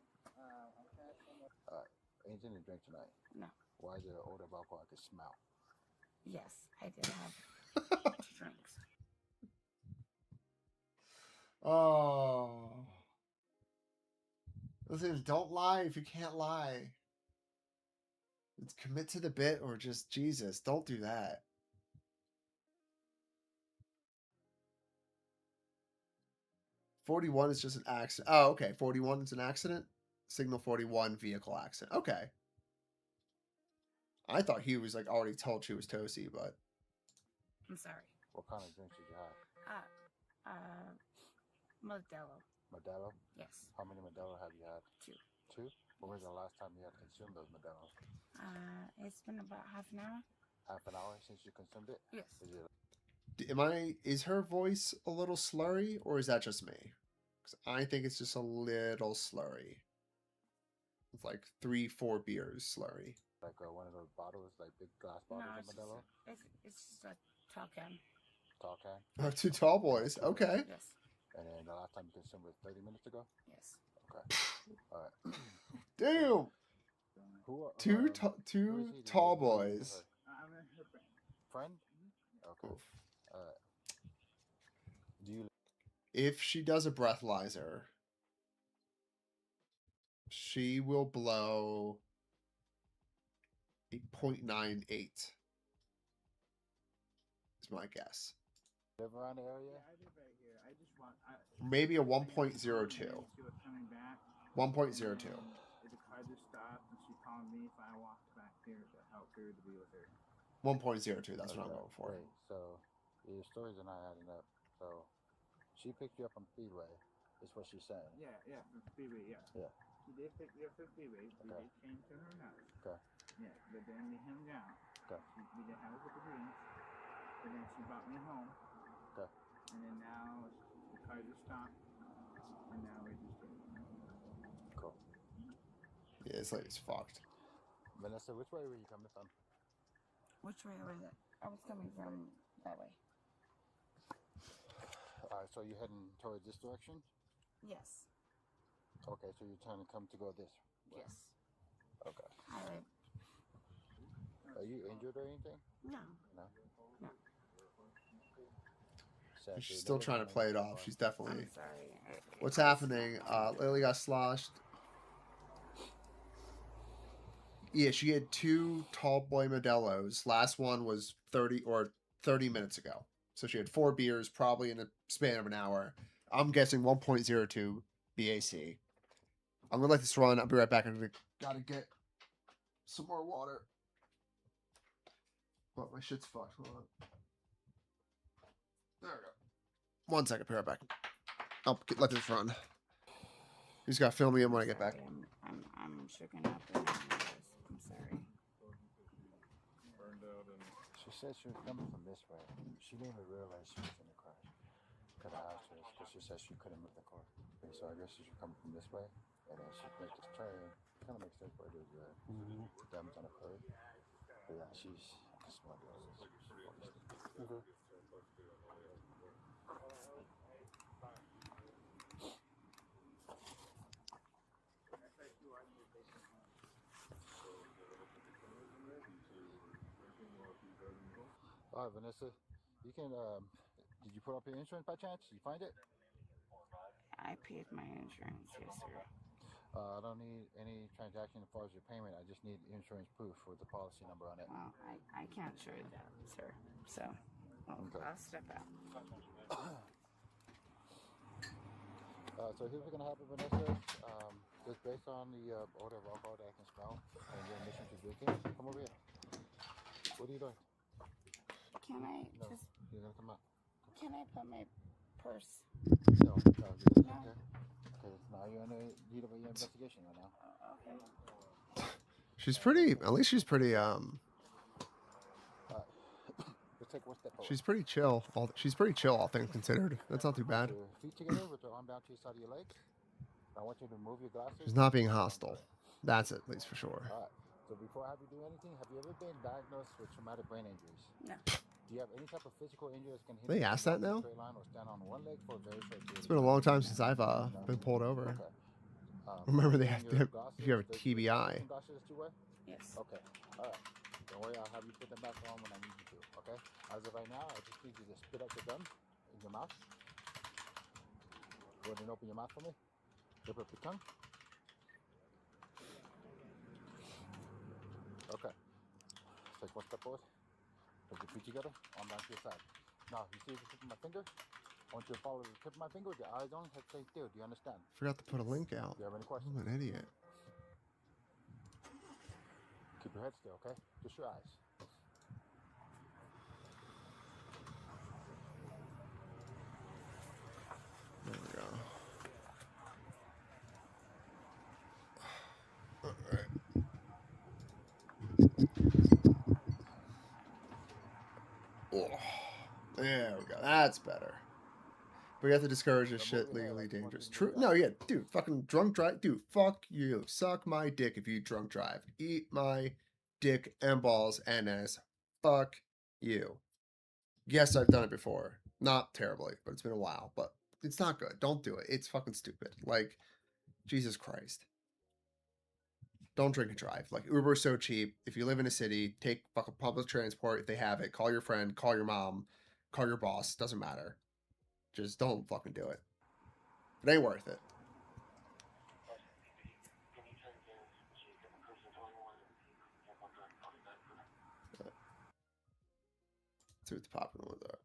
Anything to drink tonight? No. Why is there an odor of alcohol I can smell? Yes, I did have drinks. Oh. Listen, don't lie if you can't lie. It's commit to the bit or just Jesus. Don't do that. "41 is just an accident." Oh, okay. 41 is an accident? Signal 41 vehicle accident. Okay. I thought he was like already told she was toasty, but I'm sorry. What kind of drinks did you have? Modelo. Modelo? Yes. How many Modelo have you had? 2. 2? When was the last time you had consumed those Modelos? It's been about half an hour. Half an hour since you consumed it? Yes. is her voice a little slurry or is that just me? Because I think it's just a little slurry. It's like 3-4 beers slurry. Like one of those bottles, like big glass bottles of Modelo? It's just a tall can. Tall can? Oh, 2 tall boys. Okay. Yes. And then the last time you consumed was 30 minutes ago? Yes. Okay. All right. Damn. Who Two tall boys. I'm her friend. Friend? Okay. Do you? If she does a breathalyzer, she will blow a 0.98. Is my guess. Live around the area? Yeah, I live right here. I just want. Maybe a 1.02. She was coming back. 1.02. The car just stopped, and she called me if I walked back here to help her to be with her. 1.02. That's what I'm going for. Wait, so your stories are not adding up. So she picked you up from Speedway. Is what she's saying. Yeah, from Speedway. Yeah. Yeah. She did pick me up from Speedway. We did came to her house. Okay. Yeah, but then we hung out. Okay. We did have a couple drinks, and then she brought me home. Okay. And then now the car just stopped, and now we're just here. Cool. Yeah, this lady's fucked. Vanessa, which way were you coming from? Which way was it? I was coming from that way. So you're heading towards this direction? Yes. Okay, so you're trying to come to go this way? Yes. Okay. Are you injured or anything? No. No? No. She's still trying to play it off. She's definitely. I'm sorry. What's happening? Lily got sloshed. Yeah, she had 2 tall boy Modelos. Last one was 30 minutes ago. So she had 4 beers, probably in the span of an hour. I'm guessing 1.02 BAC. I'm gonna let this run. I'll be right back. I'm gotta get some more water. But my shit's fucked. Hold on. There we go. 1 second. Be right back. I'll let this run. You just gotta film me in when I get back. I'm shaken up. I'm sorry. She said she was coming from this way. She didn't even realize she was in the crash. Because I asked her, because she said she couldn't move the car. Okay, so I guess she should come from this way, and then she make this turn. Kind of makes sense, but there's dams on a curve. But yeah, she's just one of those. Okay. All right, Vanessa, you can, did you put up your insurance by chance? Did you find it? I paid my insurance, yes, sir. I don't need any transaction as far as your payment. I just need insurance proof with the policy number on it. Well, I can't show you that, sir. So, I'll step out. So here's what's going to happen, Vanessa. Just based on the odor of alcohol that I can smell and your admission to drinking, come over here. What are you doing? Can I No, just... you're going to come out. Can I put my purse? No, you're just No. okay. Okay, now you're in the need of an investigation right now. Okay. She's pretty. At least she's pretty. Let's take one step forward. She's pretty chill. She's pretty chill, all things considered. That's not too bad. Your feet together with your arm down to the side of your leg. I want you to move your glasses. She's not being hostile. That's at least for sure. All right. So before I have you do anything, have you ever been diagnosed with traumatic brain injuries? No. Do you have any type of physical injury that can hit They you asked that in a now? straight line or stand on one leg for a very short period? It's been a long time since I've been pulled over. Okay. Remember they have your to, if you have a glasses, TBI. the glasses that you wear? Yes. Okay. All right. Don't worry. I'll have you put them back on when I need you to. Okay. As of right now, I just need you to spit out your gum in your mouth. Go ahead and open your mouth for me. Zip up your tongue. Okay. Take one step forward. Put your feet together. Arm down to your side. Now, you see the tip of my finger? I want you to follow the tip of my finger with your eyes on. Head stay still. Do you understand? Forgot to put a link out. Do you have any questions? I'm an idiot. Keep your head still, okay? Just your eyes. There we go. Oh, there we go. That's better. We have to discourage this shit legally dangerous. True. No, yeah, dude, fucking drunk drive. Dude, fuck you. Suck my dick if you drunk drive. Eat my dick and balls and ass. Fuck you. Yes, I've done it before. Not terribly, but it's been a while. But it's not good. Don't do it. It's fucking stupid. Like, Jesus Christ. Don't drink and drive. Like, Uber's so cheap. If you live in a city, take fucking public transport if they have it. Call your friend, call your mom, call your boss. Doesn't matter. Just don't fucking do it. It ain't worth it. Let's see what the popular ones are.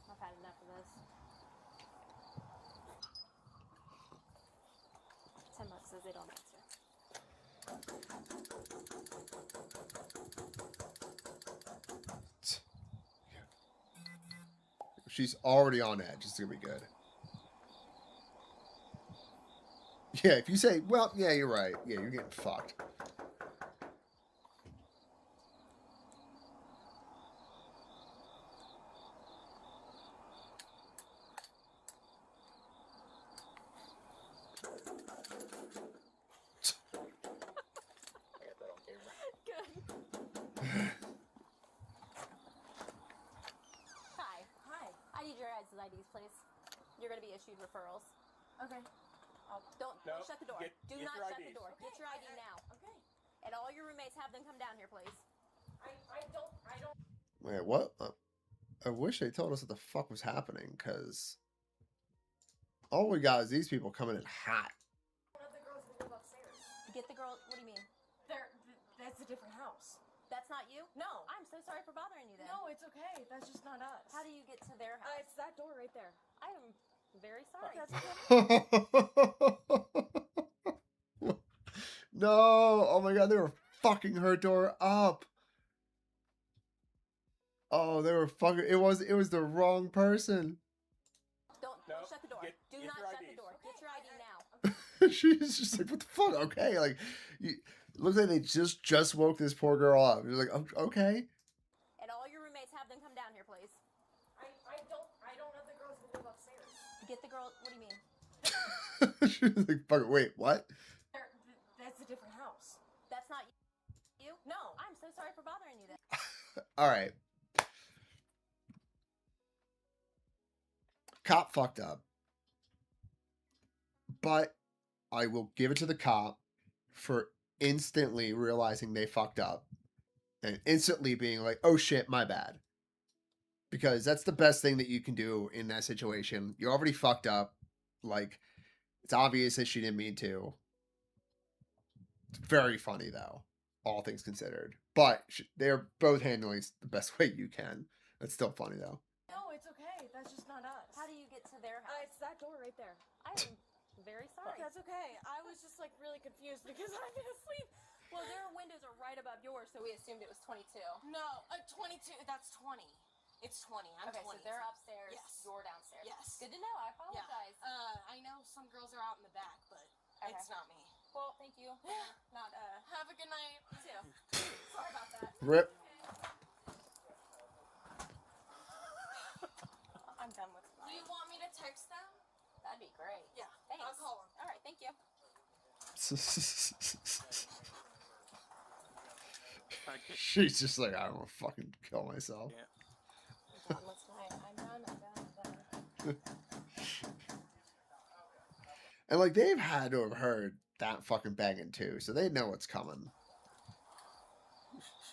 I've had enough of this. $10 says they don't answer. She's already on edge. It's gonna be good. Yeah, if you say, well, yeah, you're right. Yeah, you're getting fucked. I need your guys' IDs, please. You're going to be issued referrals. Okay. Don't shut the door. Do not shut the door. Get your ID now. Okay. And all your roommates, have them come down here, please. I don't. Wait, what? I wish they told us what the fuck was happening, because all we got is these people coming in hot. One of the girls that live upstairs. Get the girl. What do you mean? That's a different house. That's not you? No. I'm so sorry for bothering you then. No, it's okay. That's just not us. How do you get to their house? It's that door right there. I am very sorry. No! Oh my god, they were fucking her door up. Oh, they were fucking. It was the wrong person. Don't shut the door. Do not shut the door. Get your ID now. She's just like, what the fuck? Okay, like, it looks like they just woke this poor girl up. You're like, okay. And all your roommates, have them come down here, please. I don't know the girls that live upstairs. Get the girl. What do you mean? She was like, fuck, wait, what? That's a different house. That's not you? No. I'm so sorry for bothering you then. All right. Cop fucked up. But I will give it to the cop for instantly realizing they fucked up and instantly being like, oh shit, my bad. Because that's the best thing that you can do in that situation. You already fucked up. Like, it's obvious that she didn't mean to. It's very funny, though, all things considered. But they're both handling it the best way you can. It's still funny, though. No, it's okay. That's just not us. How do you get to their house? It's that door right there. I am very sorry. That's okay. I was just like really confused because I've been asleep. Well, their windows are right above yours, so we assumed it was 22. No, 22. That's 20. It's 20. I'm Okay, 20. so they're upstairs. Yes. You're downstairs. Yes. Good to know. I apologize. Yeah. I know some girls are out in the back, but it's not me. Well, thank you. Not Have a good night. You too. Sorry about that. Rip. I'm done with Do you want me to text them? That'd be great. Yeah. Thanks. I'll call them. All right, thank you. She's just like, I don't want to fucking kill myself. I'm done with tonight. I'm done. And like they've had to have heard that fucking banging too, so they know what's coming.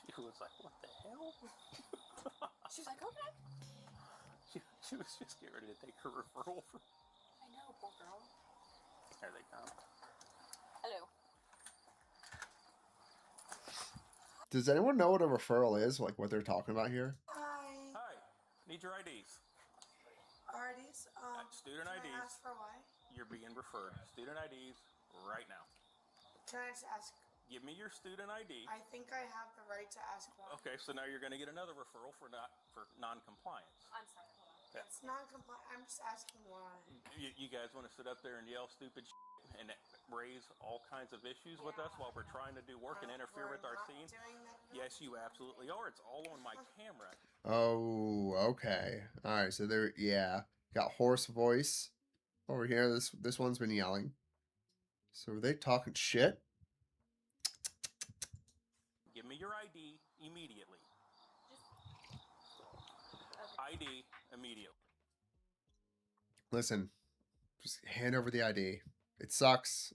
She was like, what the hell? She's like, okay. She was just getting ready to take her referral for... I know, poor girl. There they come. Hello. Does anyone know what a referral is? Like what they're talking about here? Hi. Need your IDs. IDs? Student can IDs. I ask for why? You're being referred. Student IDs right now. Can I just ask? Give me your student ID. I think I have the right to ask why. Okay, so now you're going to get another referral for non-compliance. I'm sorry. Hold on. Yeah. It's non-compliant. I'm just asking why. You guys want to sit up there and yell stupid shit and raise all kinds of issues with us while we're trying to do work and interfere with our scene? Yes, you absolutely are. It's all on my camera. Oh, okay. All right, so there, yeah, got hoarse voice over here. This one's been yelling. So are they talking shit? Give me your ID immediately. ID immediately. Listen, just hand over the ID. It sucks,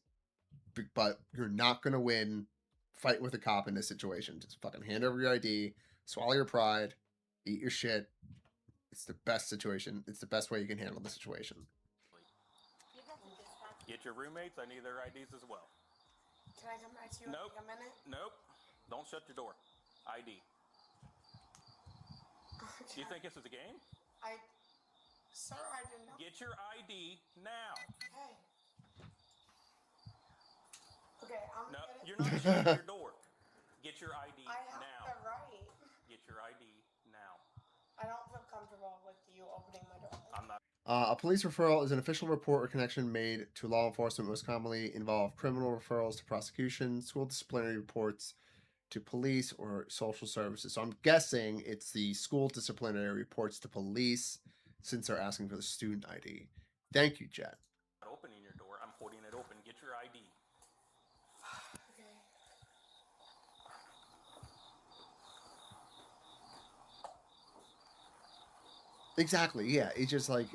but you're not gonna win. Fight with a cop in this situation. Just fucking hand over your ID, swallow your pride, eat your shit. It's the best situation. It's the best way you can handle the situation. Get your roommates. I need their IDs as well. Can I come back to you Nope. in like a minute? Nope. Don't shut your door. ID. Do you think this is a game? Sir, I didn't know. Get your ID now. Hey. Okay, I'm No, gonna you're not shutting your door. Get your ID I have now. the right. Get your ID now. I don't feel comfortable with you opening my door. I'm not. A police referral is an official report or connection made to law enforcement, most commonly involve criminal referrals to prosecution, school disciplinary reports to police, or social services. So I'm guessing it's the school disciplinary reports to police since they're asking for the student ID. Thank you, Jet. I'm not opening your door. I'm holding it open. Get your ID. Okay. Exactly, yeah. It's just like,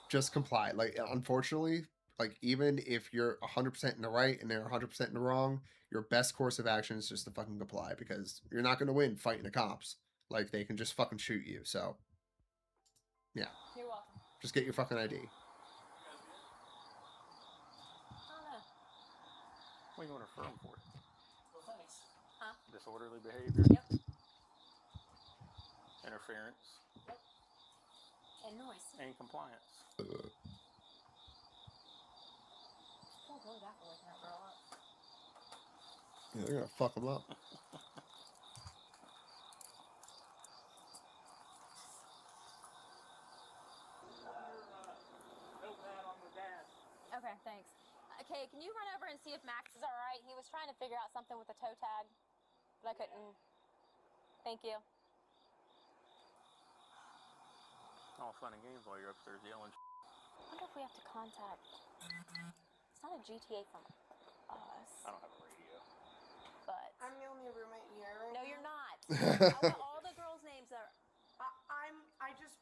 just comply. Like, unfortunately, like, even if you're 100% in the right and they're 100% in the wrong, your best course of action is just to fucking comply, because you're not going to win fighting the cops. Like, they can just fucking shoot you. So, yeah. You're welcome. Just get your fucking ID. What are you going to refer them for? Well, thanks. Huh? Disorderly behavior? Yep. Interference? Yep. And noise. And compliance. Don't go that way, waking that girl up. Yeah, they're gonna fuck them up. Okay, thanks. Okay, can you run over and see if Max is all right? He was trying to figure out something with the toe tag, but I couldn't. Thank you. All fun and games while you're upstairs yelling. I wonder if we have to contact. It's not a GTA from us. I don't have a radio. But I'm the only roommate here right no, now. you're not. I want all the girls' names are. I just.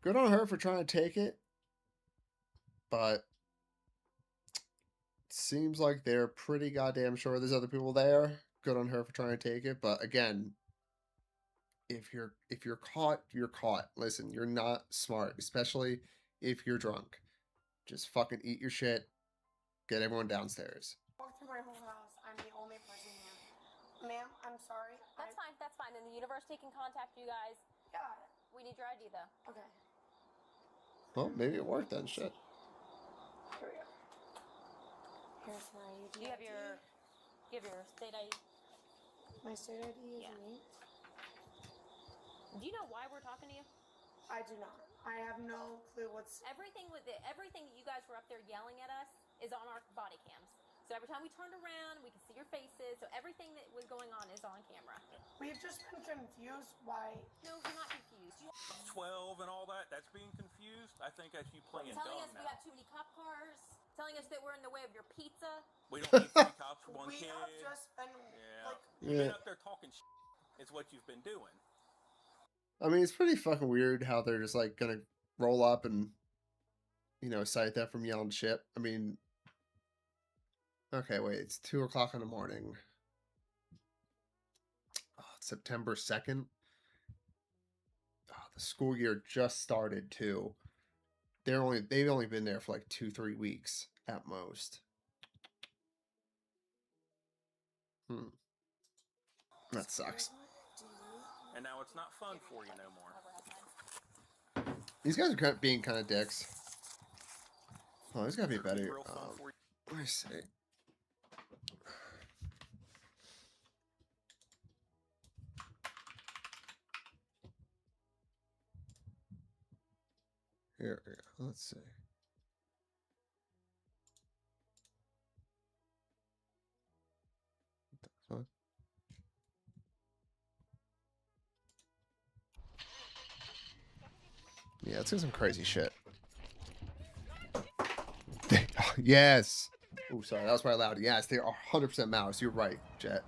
Good on her for trying to take it. but seems like they're pretty goddamn sure there's other people there. Good on her for trying to take it, but again, if you're caught, you're caught. Listen, you're not smart, especially if you're drunk. Just fucking eat your shit. Get everyone downstairs. Walk through my whole house. I'm the only person here. Ma'am, I'm sorry. That's fine. That's fine. And the university can contact you guys. Yeah. We need your ID though. Okay. Well, maybe it worked then. Shit. Here we go. Here's my Do you have your state ID? My state ID is me. Do you know why we're talking to you? I do not. I have no clue what's... Everything that you guys were up there yelling at us is on our body cams. So every time we turned around, we could see your faces. So everything that was going on is on camera. We've just been confused why... No, you're not confused. 12 and all that, that's being confused? I think that's you playing Telling dumb us now. we got too many cop cars. Telling us that we're in the way of your pizza. We don't need 3 cops for one we kid. have just been... Yeah. Like, You've been up there talking shit. It's what you've been doing. I mean, it's pretty fucking weird how they're just like gonna roll up and, you know, cite that from yelling shit. I mean, okay, wait, it's 2 o'clock in the morning. Oh, it's September 2nd. Oh, the school year just started too. They've only been there for like 2-3 weeks at most. That sucks. And now it's not fun for you no more. These guys are being kind of dicks. Oh, there's gotta be better. Let me see. Here, let's see. What the fuck? Yeah, let's do some crazy shit. Yes. Oh, sorry, that was probably loud. Yes, they are 100% mouse. You're right, Jet.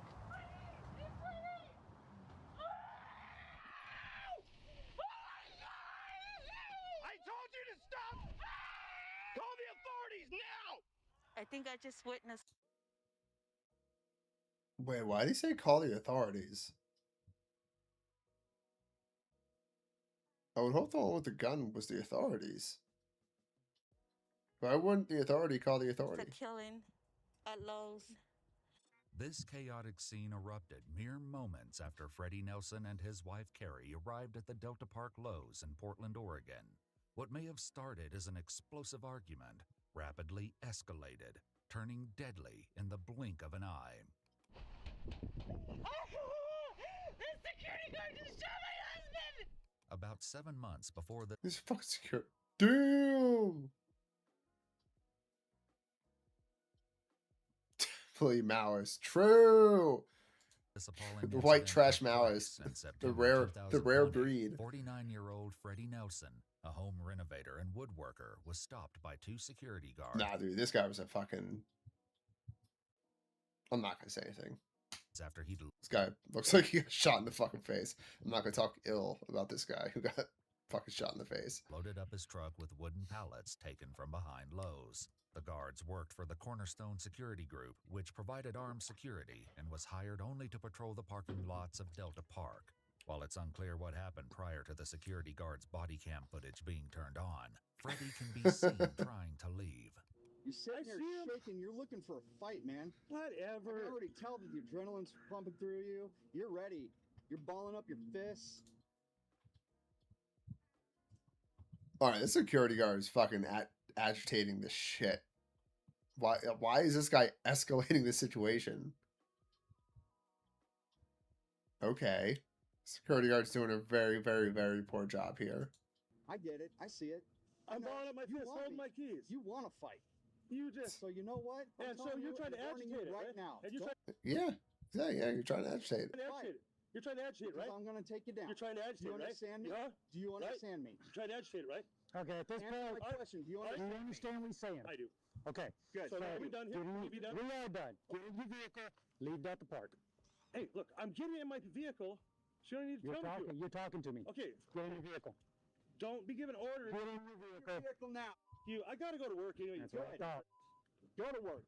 I told you to stop! Call the authorities now! I think I just witnessed. Wait, why did he say call the authorities? I would hope the one with the gun was the authorities. Why wouldn't the authority call the authority? The killing at Lowe's. This chaotic scene erupted mere moments after Freddie Nelson and his wife Carrie arrived at the Delta Park Lowe's in Portland, Oregon. What may have started as an explosive argument rapidly escalated, turning deadly in the blink of an eye. The security guard just shot my husband! About 7 months before the... This fucking secure. Damn! Fully Maoist. True! The white trash Maoist. The rare breed. 49-year-old Freddie Nelson, a home renovator and woodworker, was stopped by 2 security guards. Nah, dude, this guy was a fucking... I'm not gonna say anything. After he... This guy looks like he got shot in the fucking face. I'm not gonna talk ill about this guy who got fucking shot in the face. Loaded up his truck with wooden pallets taken from behind Lowe's. The guards worked for the Cornerstone Security Group, which provided armed security and was hired only to patrol the parking lots of Delta Park. While it's unclear what happened prior to the security guard's body cam footage being turned on, Freddie can be seen trying to leave. You're sitting there shaking. You're looking for a fight, man. Whatever. I can already tell that the adrenaline's pumping through you. You're ready. You're balling up your fists. All right, this security guard is fucking agitating the shit. Why is this guy escalating the situation? Okay. Security guard's doing a very, very, very poor job here. I get it. I see it. I'm balling up my fists, holding my keys. You want to fight. You just... So you know what? And so you're trying to agitate it, right now. And you're Yeah, you're trying to agitate it. You're trying to agitate, right? I'm going to take you down. You're trying to agitate, right? Do you understand me? Yeah? Do you understand me? You're trying to agitate, right? Okay, at this point, my question. Do you understand what he's saying? I do. Okay. Good. So are we done here? We done? We are done. Get in your vehicle. Leave that to park. Hey, look, I'm getting in my vehicle. So you don't need to tell me to. You're talking to me. Okay. Get in your vehicle. Don't be giving orders. Get in your vehicle. Now. you. I gotta go to work anyway. That's right. Go to work.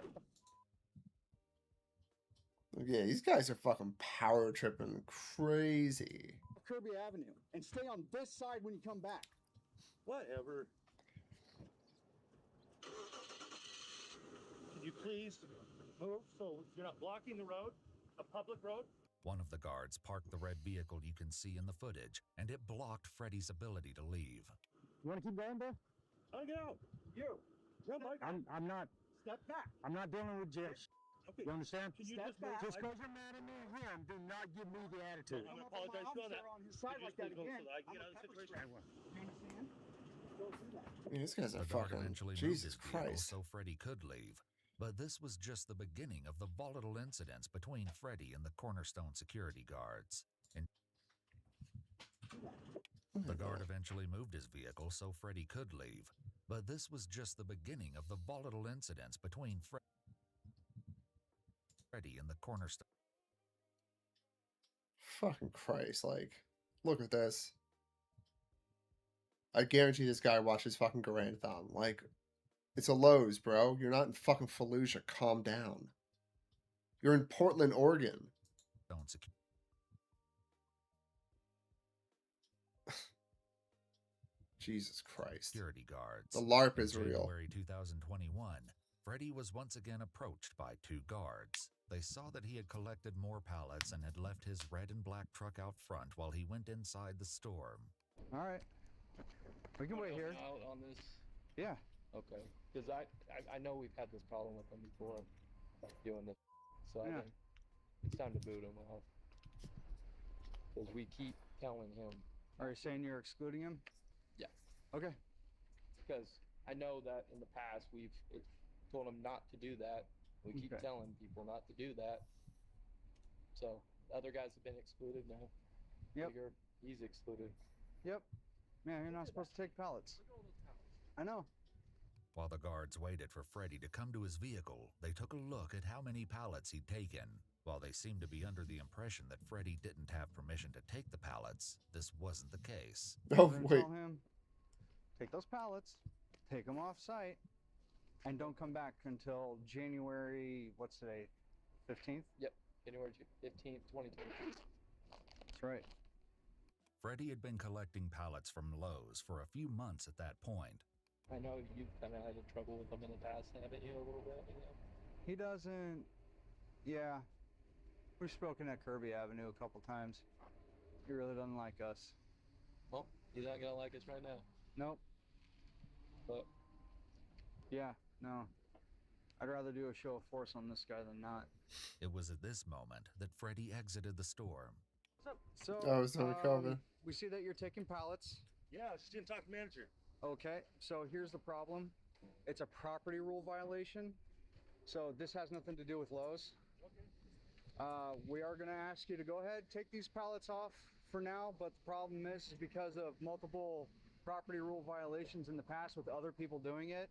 Yeah, these guys are fucking power tripping crazy. Kirby Avenue and stay on this side when you come back. Whatever. Can you please move so you're not blocking the road, a public road? One of the guards parked the red vehicle you can see in the footage, and it blocked Freddy's ability to leave. You want to keep going, bro? I'll get out. You. Yeah, Mike. I'm not. Step back. I'm not dealing with jail. Okay. You understand? Can you just back? Just because you're mad at me and him, do not give me the attitude. I'm going to apologize for that. On his side like that again. So that I can get out of the situation. You understand? Don't do that. Yeah, these guys are The guard fucking eventually moved Jesus his vehicle Christ. so Freddy could leave. But this was just the beginning of the volatile incidents between Freddy and the Cornerstone security guards. The guard eventually moved his vehicle so Freddy could leave. But this was just the beginning of the volatile incidents between Freddy and the Cornerstone. Fucking Christ, like, look at this. I guarantee this guy watches fucking Garanthon. Like, it's a Lowe's, bro. You're not in fucking Fallujah. Calm down. You're in Portland, Oregon. Jesus Christ. Security guards. The LARP In is real. January 2021, Freddy was once again approached by two guards. They saw that he had collected more pallets and had left his red and black truck out front while he went inside the store. All right. We can wait here. Out on this? Yeah. Okay. Because I know we've had this problem with him before doing this. So I think it's time to boot him off. Because we keep telling him. Are you saying you're excluding him? Yeah. Okay. Because I know that in the past we've told him not to do that. We keep telling people not to do that. So the other guys have been excluded now. Yep. He's excluded. Yep. Man, you're not supposed to take pallets. I know. While the guards waited for Freddy to come to his vehicle, they took a look at how many pallets he'd taken. While they seemed to be under the impression that Freddy didn't have permission to take the pallets, this wasn't the case. Oh, wait. Tell him, take those pallets, take them off site, and don't come back until January, what's today, 15th? Yep, January 15th, 2020. That's right. Freddy had been collecting pallets from Lowe's for a few months at that point. I know you've kind of had trouble with him in the past, haven't you, a little bit? You know? He doesn't, yeah. We've spoken at Kirby Avenue a couple times. He really doesn't like us. Well, he's not gonna like us right now. Nope. But yeah, no. I'd rather do a show of force on this guy than not. It was at this moment that Freddy exited the store. So, it's undercover. We see that you're taking pallets. Yeah, I was just gonna talk to the manager. Okay, so here's the problem. It's a property rule violation. So this has nothing to do with Lowe's. Okay. We are gonna ask you to go ahead, take these pallets off for now, but the problem is because of multiple property rule violations in the past with other people doing it,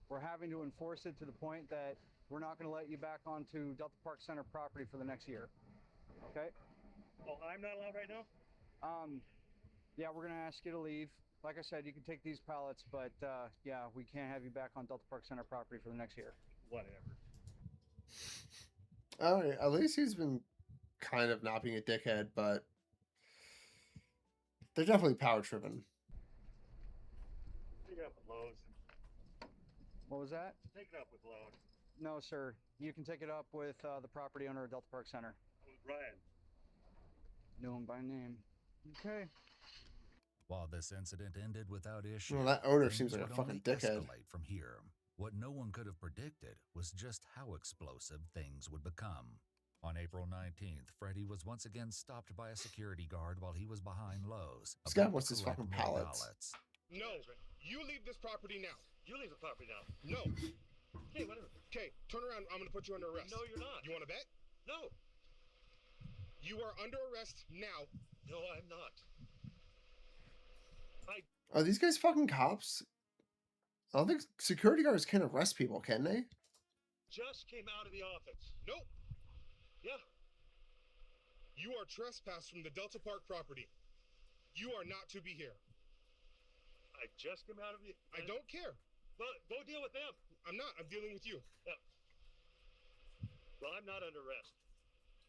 we're having to enforce it to the point that we're not gonna let you back onto Delta Park Center property for the next year. Okay? Oh, I'm not allowed right now? Yeah, we're gonna ask you to leave. Like I said, you can take these pallets, but yeah, we can't have you back on Delta Park Center property for the next year. Whatever. All right, at least he's been kind of not being a dickhead, but they're definitely power tripping. Take it up with Lowe's. What was that? Take it up with Lowe's. No, sir. You can take it up with the property owner of Delta Park Center. With Ryan. Know him by name. Okay. While this incident ended without issue, Well, that owner things seems like a would fucking only dickhead. escalate from here. What no one could have predicted was just how explosive things would become. On April 19th, Freddy was once again stopped by a security guard while he was behind Lowe's. This guy about to wants his collect fucking more pallets. No, you leave this property now. You leave the property now. No. Okay, whatever. Okay, turn around. I'm gonna put you under arrest. No, you're not. You want to bet? No. You are under arrest now. No, I'm not. Are these guys fucking cops? I don't think security guards can arrest people, can they? Just came out of the office. Nope. Yeah. You are trespassed from the Delta Park property. You are not to be here. I just came out of the... I don't care. Well, go deal with them. I'm not. I'm dealing with you. Yeah. Well, I'm not under arrest.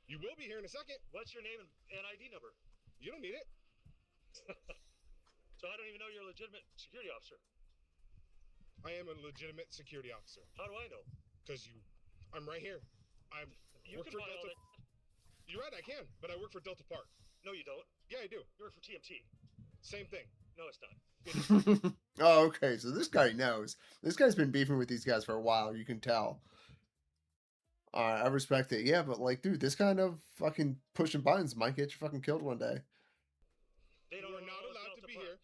You will be here in a second. What's your name and ID number? You don't need it. So I don't even know you're a legitimate security officer. I am a legitimate security officer. How do I know? Because I'm right here. You work for Delta. You're right, I can, but I work for Delta Park. No, you don't. Yeah, I do. You work for TMT. Same thing. No, it's not. Oh, okay. So this guy knows. This guy's been beefing with these guys for a while. You can tell. I respect it. Yeah, but like, dude, this kind of fucking pushing buttons might get you fucking killed one day. You are not allowed to be here.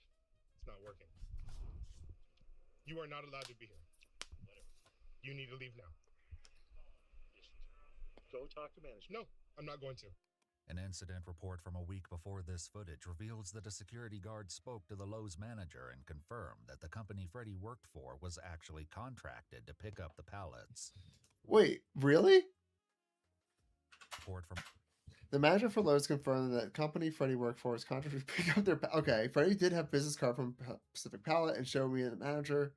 It's not working. You are not allowed to be here. Whatever. You need to leave now. Go talk to management. No, I'm not going to. An incident report from a week before this footage reveals that a security guard spoke to the Lowe's manager and confirmed that the company Freddie worked for was actually contracted to pick up the pallets. Wait, really? Report from the manager for Lowe's confirmed that company Freddie worked for is contracted to pick up their. Okay, Freddie did have business card from Pacific Pallet and showed me the manager.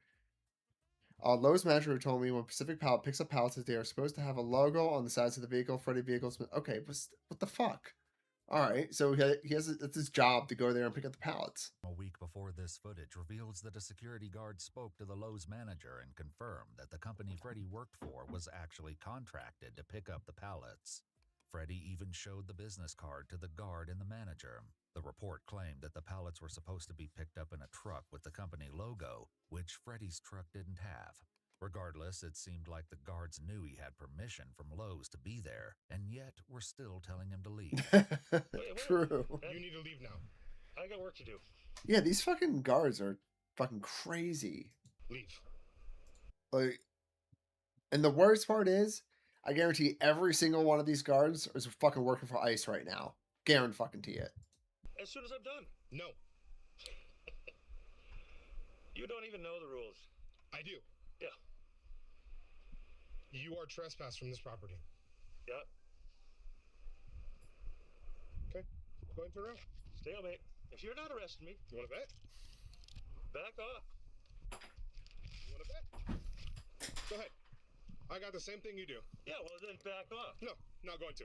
Lowe's manager told me when Pacific Pallet picks up pallets, they are supposed to have a logo on the sides of the vehicle. Freddie vehicles. Okay, what the fuck? All right, so it's his job to go there and pick up the pallets. A week before this footage reveals that a security guard spoke to the Lowe's manager and confirmed that the company Freddie worked for was actually contracted to pick up the pallets. Freddie even showed the business card to the guard and the manager. The report claimed that the pallets were supposed to be picked up in a truck with the company logo, which Freddie's truck didn't have. Regardless, it seemed like the guards knew he had permission from Lowe's to be there, and yet were still telling him to leave. True. You need to leave now. I got work to do. Yeah, these fucking guards are fucking crazy. Leave. Like, and the worst part is, I guarantee every single one of these guards is fucking working for ICE right now. Guarantee it. As soon as I'm done. No. You don't even know the rules. I do. Yeah. You are trespassed from this property. Yeah. Okay. Go ahead and turn around. Stalemate. If you're not arresting me, you want to bet? Back off. You want to bet? Go ahead. I got the same thing you do. Yeah, well then back off. No, not going to.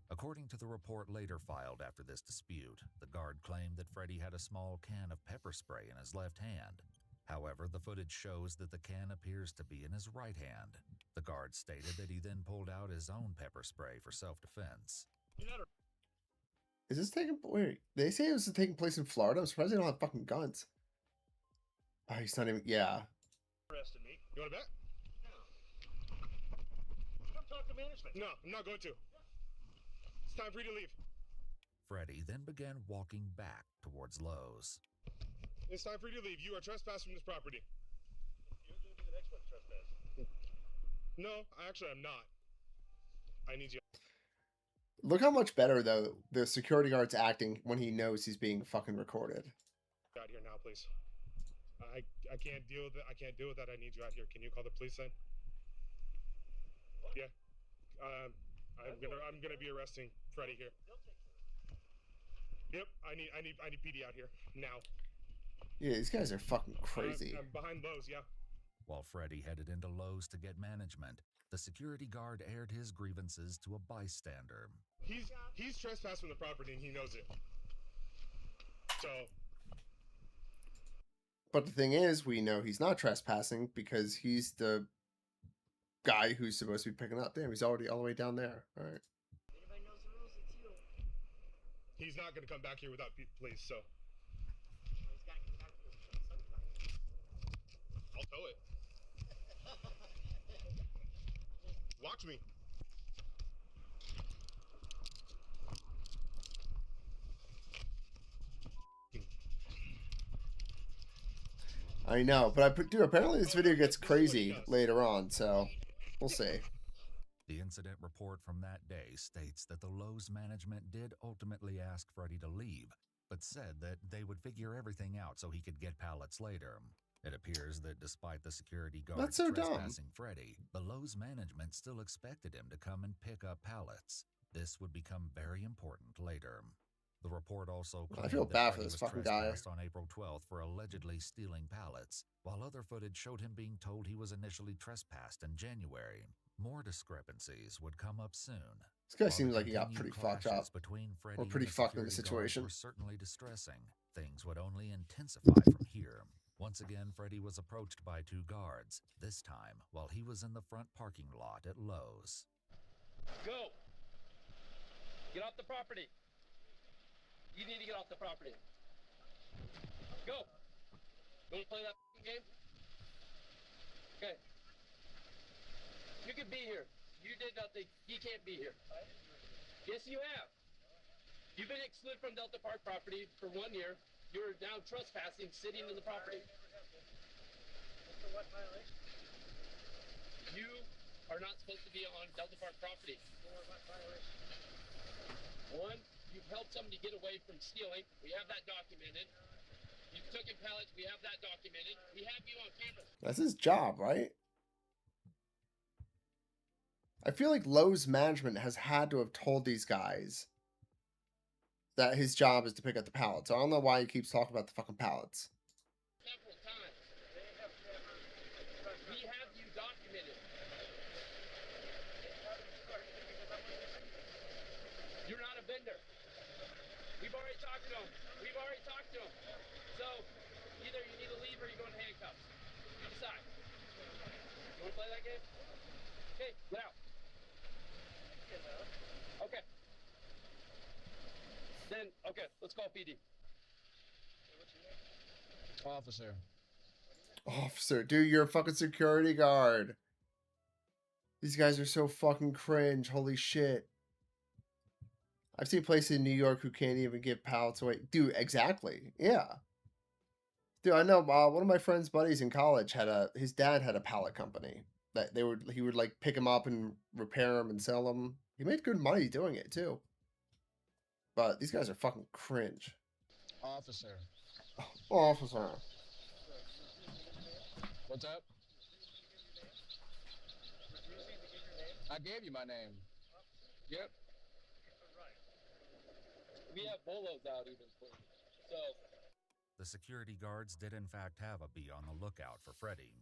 According to the report later filed after this dispute, the guard claimed that Freddie had a small can of pepper spray in his left hand. However, the footage shows that the can appears to be in his right hand. The guard stated that he then pulled out his own pepper spray for self-defense. Is this taking... Wait, they say it was taking place in Florida? I'm surprised they don't have fucking guns. Oh, he's not even... Yeah. Arrested me. You want to bet? Come talk to management. No, I'm not going to. It's time for you to leave. Freddie then began walking back towards Lowe's. It's time for you to leave. You are trespassed from this property. You're going to be the next one to trespass. No, actually, I'm not. I need you. Look how much better, though, the security guard's acting when he knows he's being fucking recorded. Out here now, please. I can't deal with it. I can't deal with that. I need you out here. Can you call the police then? What? Yeah. I'm gonna be arresting Freddie here. Yep. I need PD out here now. Yeah, these guys are fucking crazy. I'm behind Lowe's, yeah. While Freddie headed into Lowe's to get management, the security guard aired his grievances to a bystander. He's trespassed from the property and he knows it. So. But the thing is, we know he's not trespassing because he's the guy who's supposed to be picking up. Damn, he's already all the way down there. All right. Anybody knows the rules, it's you. He's not going to come back here without police, so. I'll tow it. Watch me. I know, but dude, apparently this video gets crazy later on, so we'll see. The incident report from that day states that the Lowe's management did ultimately ask Freddie to leave, but said that they would figure everything out so he could get pallets later. It appears that despite the security guard trespassing Freddie, the Lowe's management still expected him to come and pick up pallets. This would become very important later. The report also I claimed feel that bad for Freddie this was fucking guy. trespassed on April 12th for allegedly stealing pallets, while other footage showed him being told he was initially trespassed in January. More discrepancies would come up soon. This guy While seems the like he got continued pretty fucked up. clashes between Freddie Or pretty and the fucked in the security guards situation. were certainly distressing. Things would only intensify from here. Once again, Freddie was approached by two guards, this time while he was in the front parking lot at Lowe's. Go! Get off the property. You need to get off the property. Go! You want to play that game? Okay. You can be here. You did nothing. He can't be here. Yes, you have. You've been excluded from Delta Park property for 1 year. You're now trespassing, sitting in the property. What violation? You are not supposed to be on Delta Park property. What violation? One, you've helped somebody get away from stealing. We have that documented. You've taken pallets. We have that documented. We have you on camera. That's his job, right? I feel like Lowe's management has had to have told these guys that his job is to pick up the pallets. So I don't know why he keeps talking about the fucking pallets. Several times. We have you documented. You're not a vendor. We've already talked to him. So either you need to leave or you go in handcuffs. You decide. You want to play that game? Okay, get out. Okay. Then, okay, let's call PD. Officer. Officer, dude, you're a fucking security guard. These guys are so fucking cringe. Holy shit. I've seen places in New York who can't even give pallets away. Dude, exactly. Yeah. Dude, I know one of my friend's buddies in college his dad had a pallet company that he would like pick them up and repair them and sell them. He made good money doing it too. But these guys are fucking cringe. Officer. Officer. What's up? I gave you my name. Yep. We have bolos out even for you. So The security guards did in fact have a bee on the lookout for Freddie.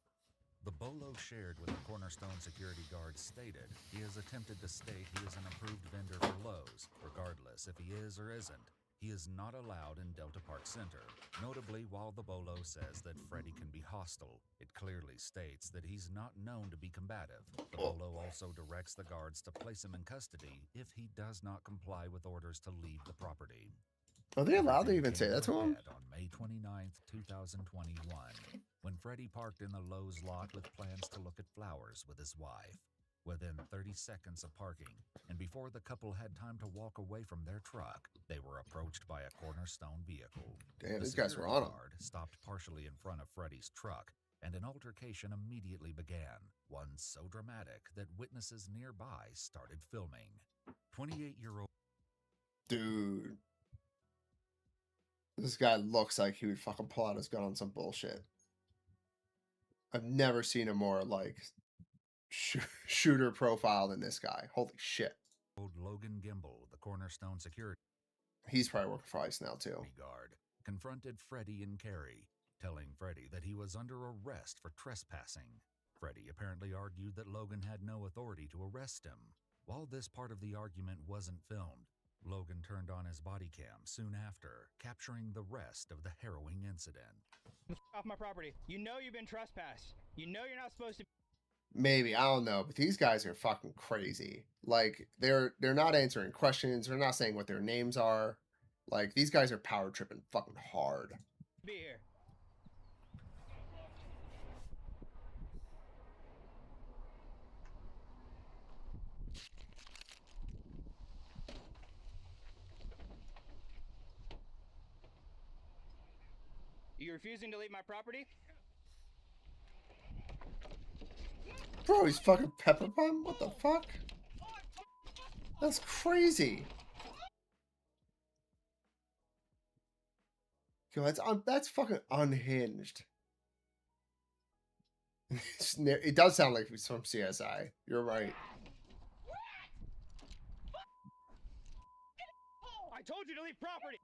The bolo shared with the Cornerstone security guards stated he has attempted to state he is an approved vendor for Lowe's. Regardless if he is or isn't, he is not allowed in Delta Park Center. Notably, while the bolo says that Freddie can be hostile, it clearly states that he's not known to be combative. The bolo also directs the guards to place him in custody if he does not comply with orders to leave the property. Are they allowed to even say that to him? On May 29th, 2021, when Freddie parked in the Lowe's lot with plans to look at flowers with his wife. Within 30 seconds of parking, and before the couple had time to walk away from their truck, they were approached by a Cornerstone vehicle. Damn, The these guys were on him. guard stopped partially in front of Freddie's truck, and an altercation immediately began, one so dramatic that witnesses nearby started filming. 28-year-old Dude. This guy looks like he would fucking pull out his gun on some bullshit. I've never seen a more, like, shooter profile than this guy. Holy shit. Logan Gimble, the Cornerstone security He's probably working for ICE now, too. guard, confronted Freddie and Carrie, telling Freddie that he was under arrest for trespassing. Freddie apparently argued that Logan had no authority to arrest him. While this part of the argument wasn't filmed, Logan turned on his body cam soon after, capturing the rest of the harrowing incident. Off my property. You know you've been trespassed. You know you're not supposed to. Maybe, I don't know, but these guys are fucking crazy. Like, they're not answering questions. They're not saying what their names are. Like, these guys are power tripping fucking hard. Be here. You refusing to leave my property? Bro, he's fucking pepper bomb? What the fuck? That's crazy. Yo, that's fucking unhinged. It does sound like it's from CSI. You're right. told you to leave property.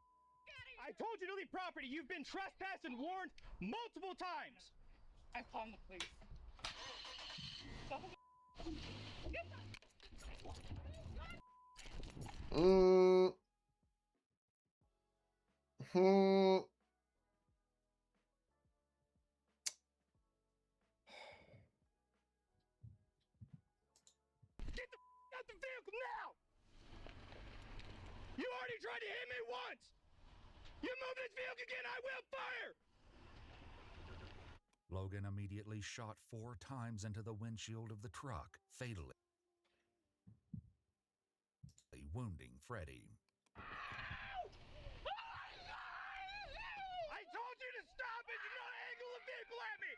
I told you to leave property. You've been trespassed and warned multiple times. I called the police. Get the out the vehicle now! You already tried to hit me once! You move this vehicle again, I will fire! Logan immediately shot 4 times into the windshield of the truck, fatally wounding Freddie. I told you to stop it! Do not angle the vehicle at me!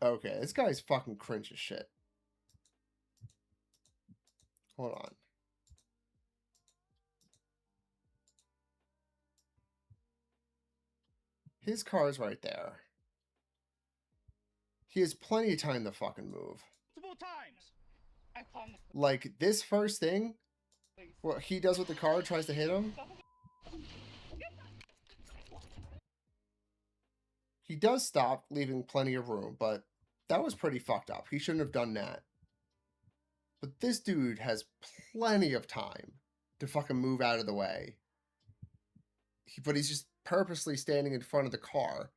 Okay, this guy's fucking cringe as shit. Hold on. His car's right there. He has plenty of time to fucking move. Multiple times. I called the Like, this first thing, what he does with the car, tries to hit him. He does stop, leaving plenty of room, but that was pretty fucked up. He shouldn't have done that. But this dude has plenty of time to fucking move out of the way. But he's just purposely standing in front of the car.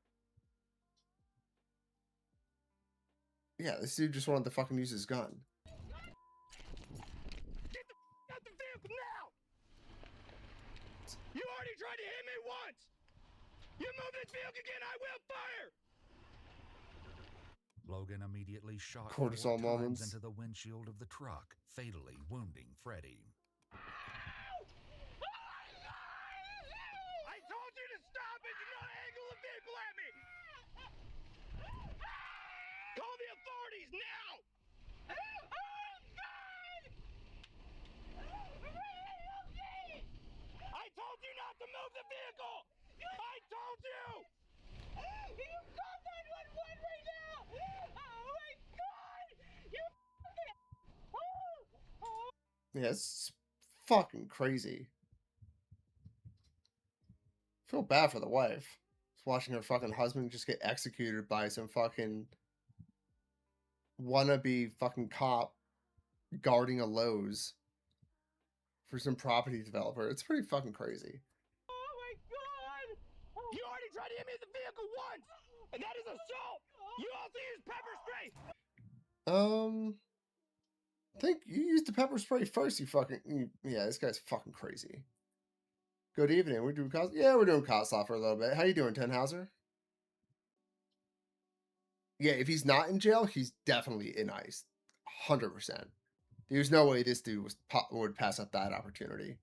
Yeah, this dude just wanted to fucking use his gun. Get the out the vehicle now! You already tried to hit me once! You move this vehicle again, I will fire! Logan immediately shot Cortisol 4 times moments. into the windshield of the truck, fatally wounding Freddie. I told you to stop it! Do not angle the vehicle at me! Call the authorities now! Oh, God! I told you not to move the vehicle! I told you! You call 911 right now! Oh my God! You Yeah, it's fucking crazy. I feel bad for the wife. Just watching her fucking husband just get executed by some fucking wannabe fucking cop guarding a Lowe's for some property developer. It's pretty fucking crazy. Oh my God! You already tried to hit me with the vehicle once! And that is assault! You also used pepper spray! I think you used the pepper spray first, you fucking... Yeah, this guy's fucking crazy. Good evening. We're doing cost... Yeah, we're doing cost off for a little bit. How you doing, Tenhauser? Yeah, if he's not in jail, he's definitely in ICE. 100%. There's no way this dude would pass up that opportunity.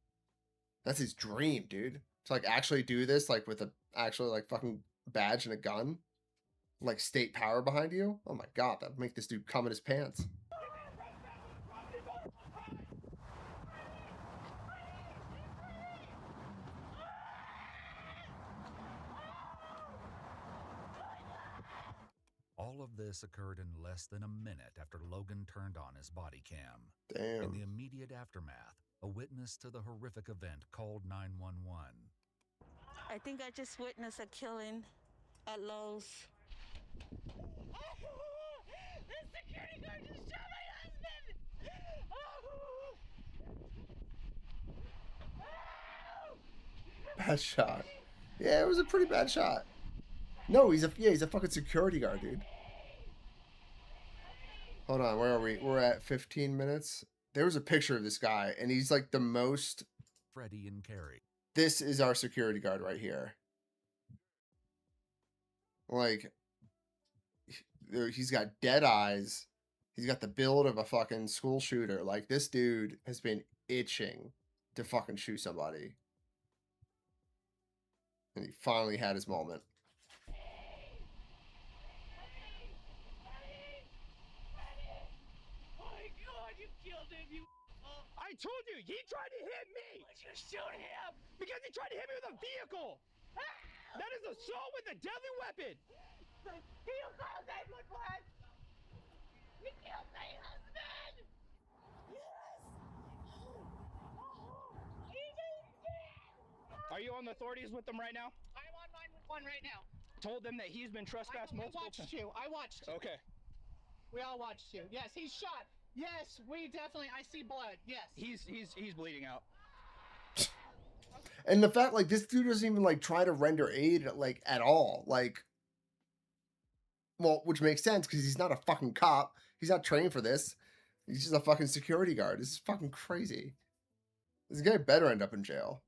That's his dream, dude. To like actually do this, like with a actually like fucking badge and a gun, like state power behind you. Oh my God, that'd make this dude come in his pants. All of this occurred in less than a minute after Logan turned on his body cam. Damn. In the immediate aftermath, a witness to the horrific event called 911. I think I just witnessed a killing at Lowe's. The security guard just shot my husband! Bad shot. Yeah, it was a pretty bad shot. No, he's a fucking security guard, dude. Hold on, where are we? We're at 15 minutes. There was a picture of this guy, and he's like the most... Freddie and Carrie. This is our security guard right here. Like, he's got dead eyes. He's got the build of a fucking school shooter. Like, this dude has been itching to fucking shoot somebody. And he finally had his moment. I told you, he tried to hit me! Let's just shoot him! Because he tried to hit me with a vehicle! That is assault with a deadly weapon! Can you call 911? on the authorities with them right now? I'm on mine with one right now. Told them that he's been trespassed multiple times. I watched you. Okay. We all watched you. Yes, he's shot. Yes, we definitely. I see blood. Yes. He's bleeding out. And the fact, like, this dude doesn't even, like, try to render aid, like, at all. Like, well, which makes sense because he's not a fucking cop. He's not trained for this. He's just a fucking security guard. This is fucking crazy. This guy better end up in jail.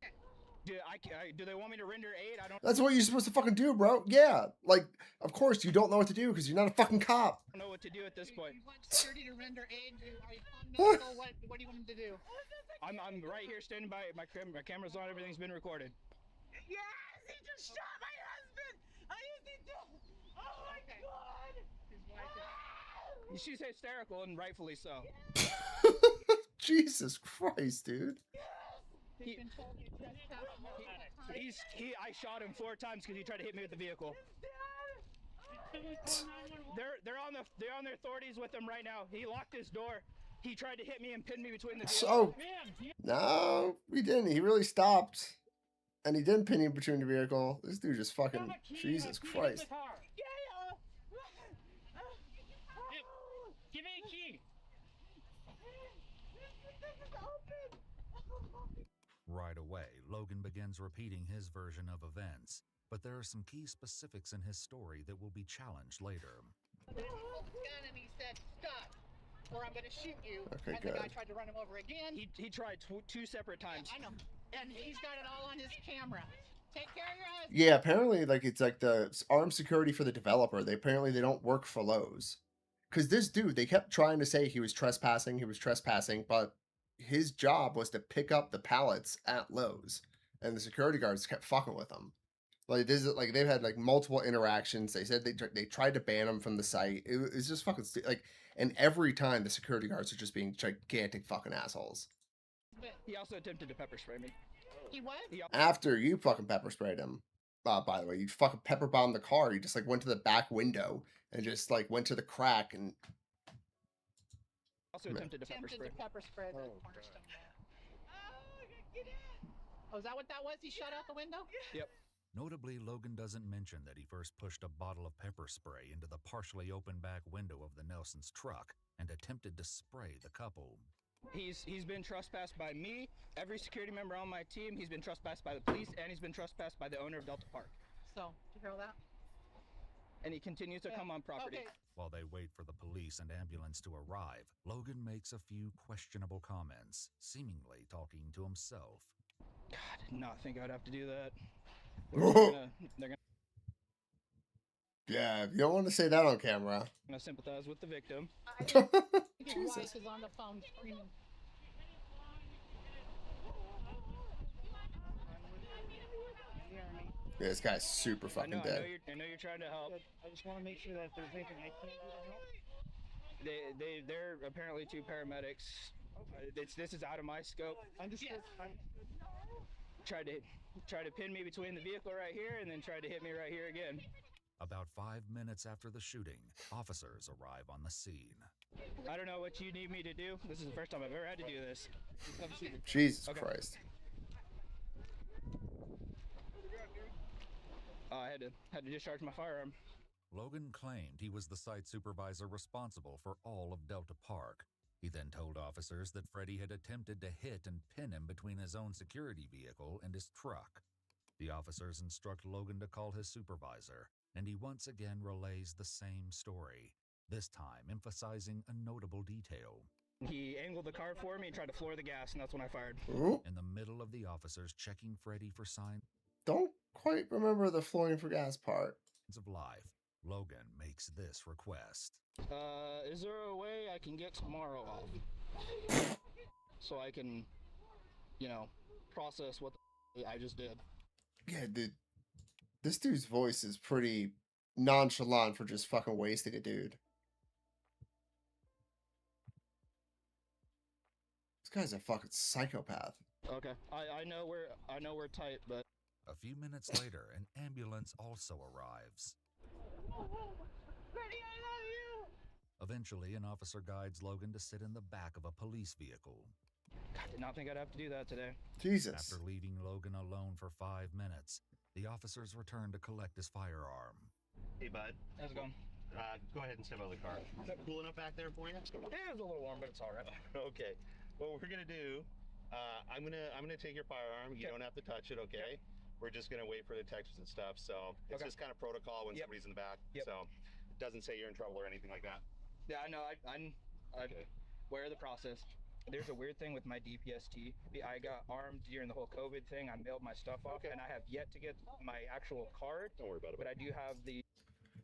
Do they want me to render aid? I don't. That's what you're supposed to fucking do, bro. Yeah. Like, of course, you don't know what to do because you're not a fucking cop. I don't know what to do at this point. You want security to render aid? Are you medical? What do you want him to do? I'm right here standing by. My camera's on. Everything's been recorded. Yes, he just shot my husband. Oh my God. His wife is... She's hysterical and rightfully so. Jesus Christ, dude. I shot him 4 times because he tried to hit me with the vehicle. They're on the authorities with him right now. He locked his door. He tried to hit me and pin me between the So, no, he didn't. He really stopped. And he didn't pin you between the vehicle. This dude just fucking, Jesus Christ. Give me a key. Right away, Logan begins repeating his version of events, but there are some key specifics in his story that will be challenged later. He pulled his gun and he said, "Stop, or I'm going to shoot you." Okay, and good. The guy tried to run him over again. He tried 2 separate times. Yeah, I know. And he's got it all on his camera. Take care of your husband. Yeah, apparently, like, it's like the armed security for the developer. They don't work for Lowe's. Because this dude, they kept trying to say he was trespassing, but his job was to pick up the pallets at Lowe's. And the security guards kept fucking with him. Like, this is, like, they've had, like, multiple interactions. They said they tried to ban him from the site. It was just fucking, like, and every time the security guards are just being gigantic fucking assholes. He also attempted to pepper spray me. He what? After you fucking pepper sprayed him, by the way, you fucking pepper bombed the car. You just, like, went to the back window and just, like, went to the crack and... Also attempted to pepper spray. The cornerstone man. Oh, is that what that was? He shot out the window? Yep. Notably, Logan doesn't mention that he first pushed a bottle of pepper spray into the partially open back window of the Nelson's truck and attempted to spray the couple. He's been trespassed by me, every security member on my team. He's been trespassed by the police, and he's been trespassed by the owner of Delta Park. So, did you hear all that? And he continues to come on property. Okay. While they wait for the police and ambulance to arrive, Logan makes a few questionable comments, seemingly talking to himself. God, I did not think I'd have to do that. They're gonna Yeah, you don't want to say that on camera. sympathize with the victim. His wife is on the phone screaming. Yeah, this guy's super fucking dead. I know you're trying to help. I just want to make sure that if there's anything I can do to help. They're apparently 2 paramedics. This is out of my scope. Understood. Tried to pin me between the vehicle right here, and then tried to hit me right here again. About 5 minutes after the shooting, officers arrive on the scene. I don't know what you need me to do. This is the first time I've ever had to do this. Jesus Okay. Christ. I had to discharge my firearm. Logan claimed he was the site supervisor responsible for all of Delta Park. He then told officers that Freddie had attempted to hit and pin him between his own security vehicle and his truck. The officers instruct Logan to call his supervisor, and he once again relays the same story, this time emphasizing a notable detail. He angled the car for me and tried to floor the gas, and that's when I fired. Ooh. In the middle of the officers checking Freddie for signs Don't quite remember the flooring for gas part. of life, Logan makes this request. Is there a way I can get tomorrow off? So I can, process what the I just did. Yeah, dude. This dude's voice is pretty nonchalant for just fucking wasting a dude. This guy's a fucking psychopath. Okay, I know we're tight, but A few minutes later, an ambulance also arrives. Freddie, I love you. Eventually, an officer guides Logan to sit in the back of a police vehicle. I did not think I'd have to do that today. Jesus. After leaving Logan alone for 5 minutes, the officers returned to collect his firearm. Hey, bud. How's it going? Go ahead and step out of the car. Is that cool enough back there for you? Yeah, it's a little warm, but it's all right. Okay. What we're gonna do, I'm gonna take your firearm. You don't have to touch it, okay? We're just gonna wait for detectives and stuff. So it's just kind of protocol when somebody's in the back. So it doesn't say you're in trouble or anything like that. Yeah, I know. I'm aware of the process. There's a weird thing with my DPST. I got armed during the whole COVID thing. I mailed my stuff off, and I have yet to get my actual card. Don't worry about it. But I do have the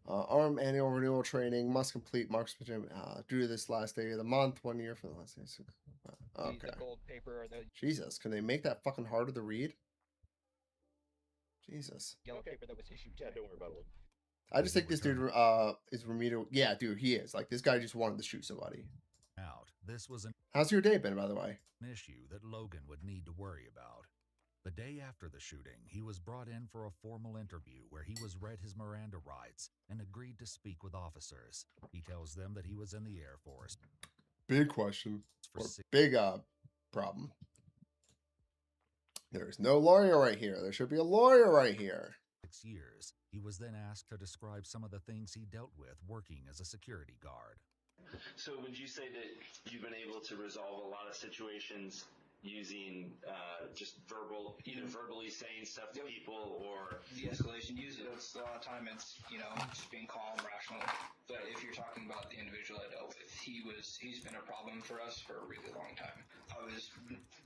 Arm annual renewal training must complete marksmanship due to this last day of the month, 1 year for the last day. Okay. the gold paper or the Jesus, can they make that fucking harder to read? Jesus. yellow paper that was issued today. Yeah, don't worry about it. I just think this dude is remedial. Yeah, dude, he is. Like, this guy just wanted to shoot somebody. This was an How's your day been, by the way? issue that Logan would need to worry about. The day after the shooting, he was brought in for a formal interview where he was read his Miranda rights and agreed to speak with officers. He tells them that he was in the Air Force. Big question. Or big problem. There is no lawyer right here. There should be a lawyer right here. 6 years. He was then asked to describe some of the things he dealt with working as a security guard. So would you say that you've been able to resolve a lot of situations using just either verbally saying stuff to people or de-escalation? Usually it's a lot of time it's just being calm, rational. But if you're talking about the individual I dealt with, he's been a problem for us for a really long time. I was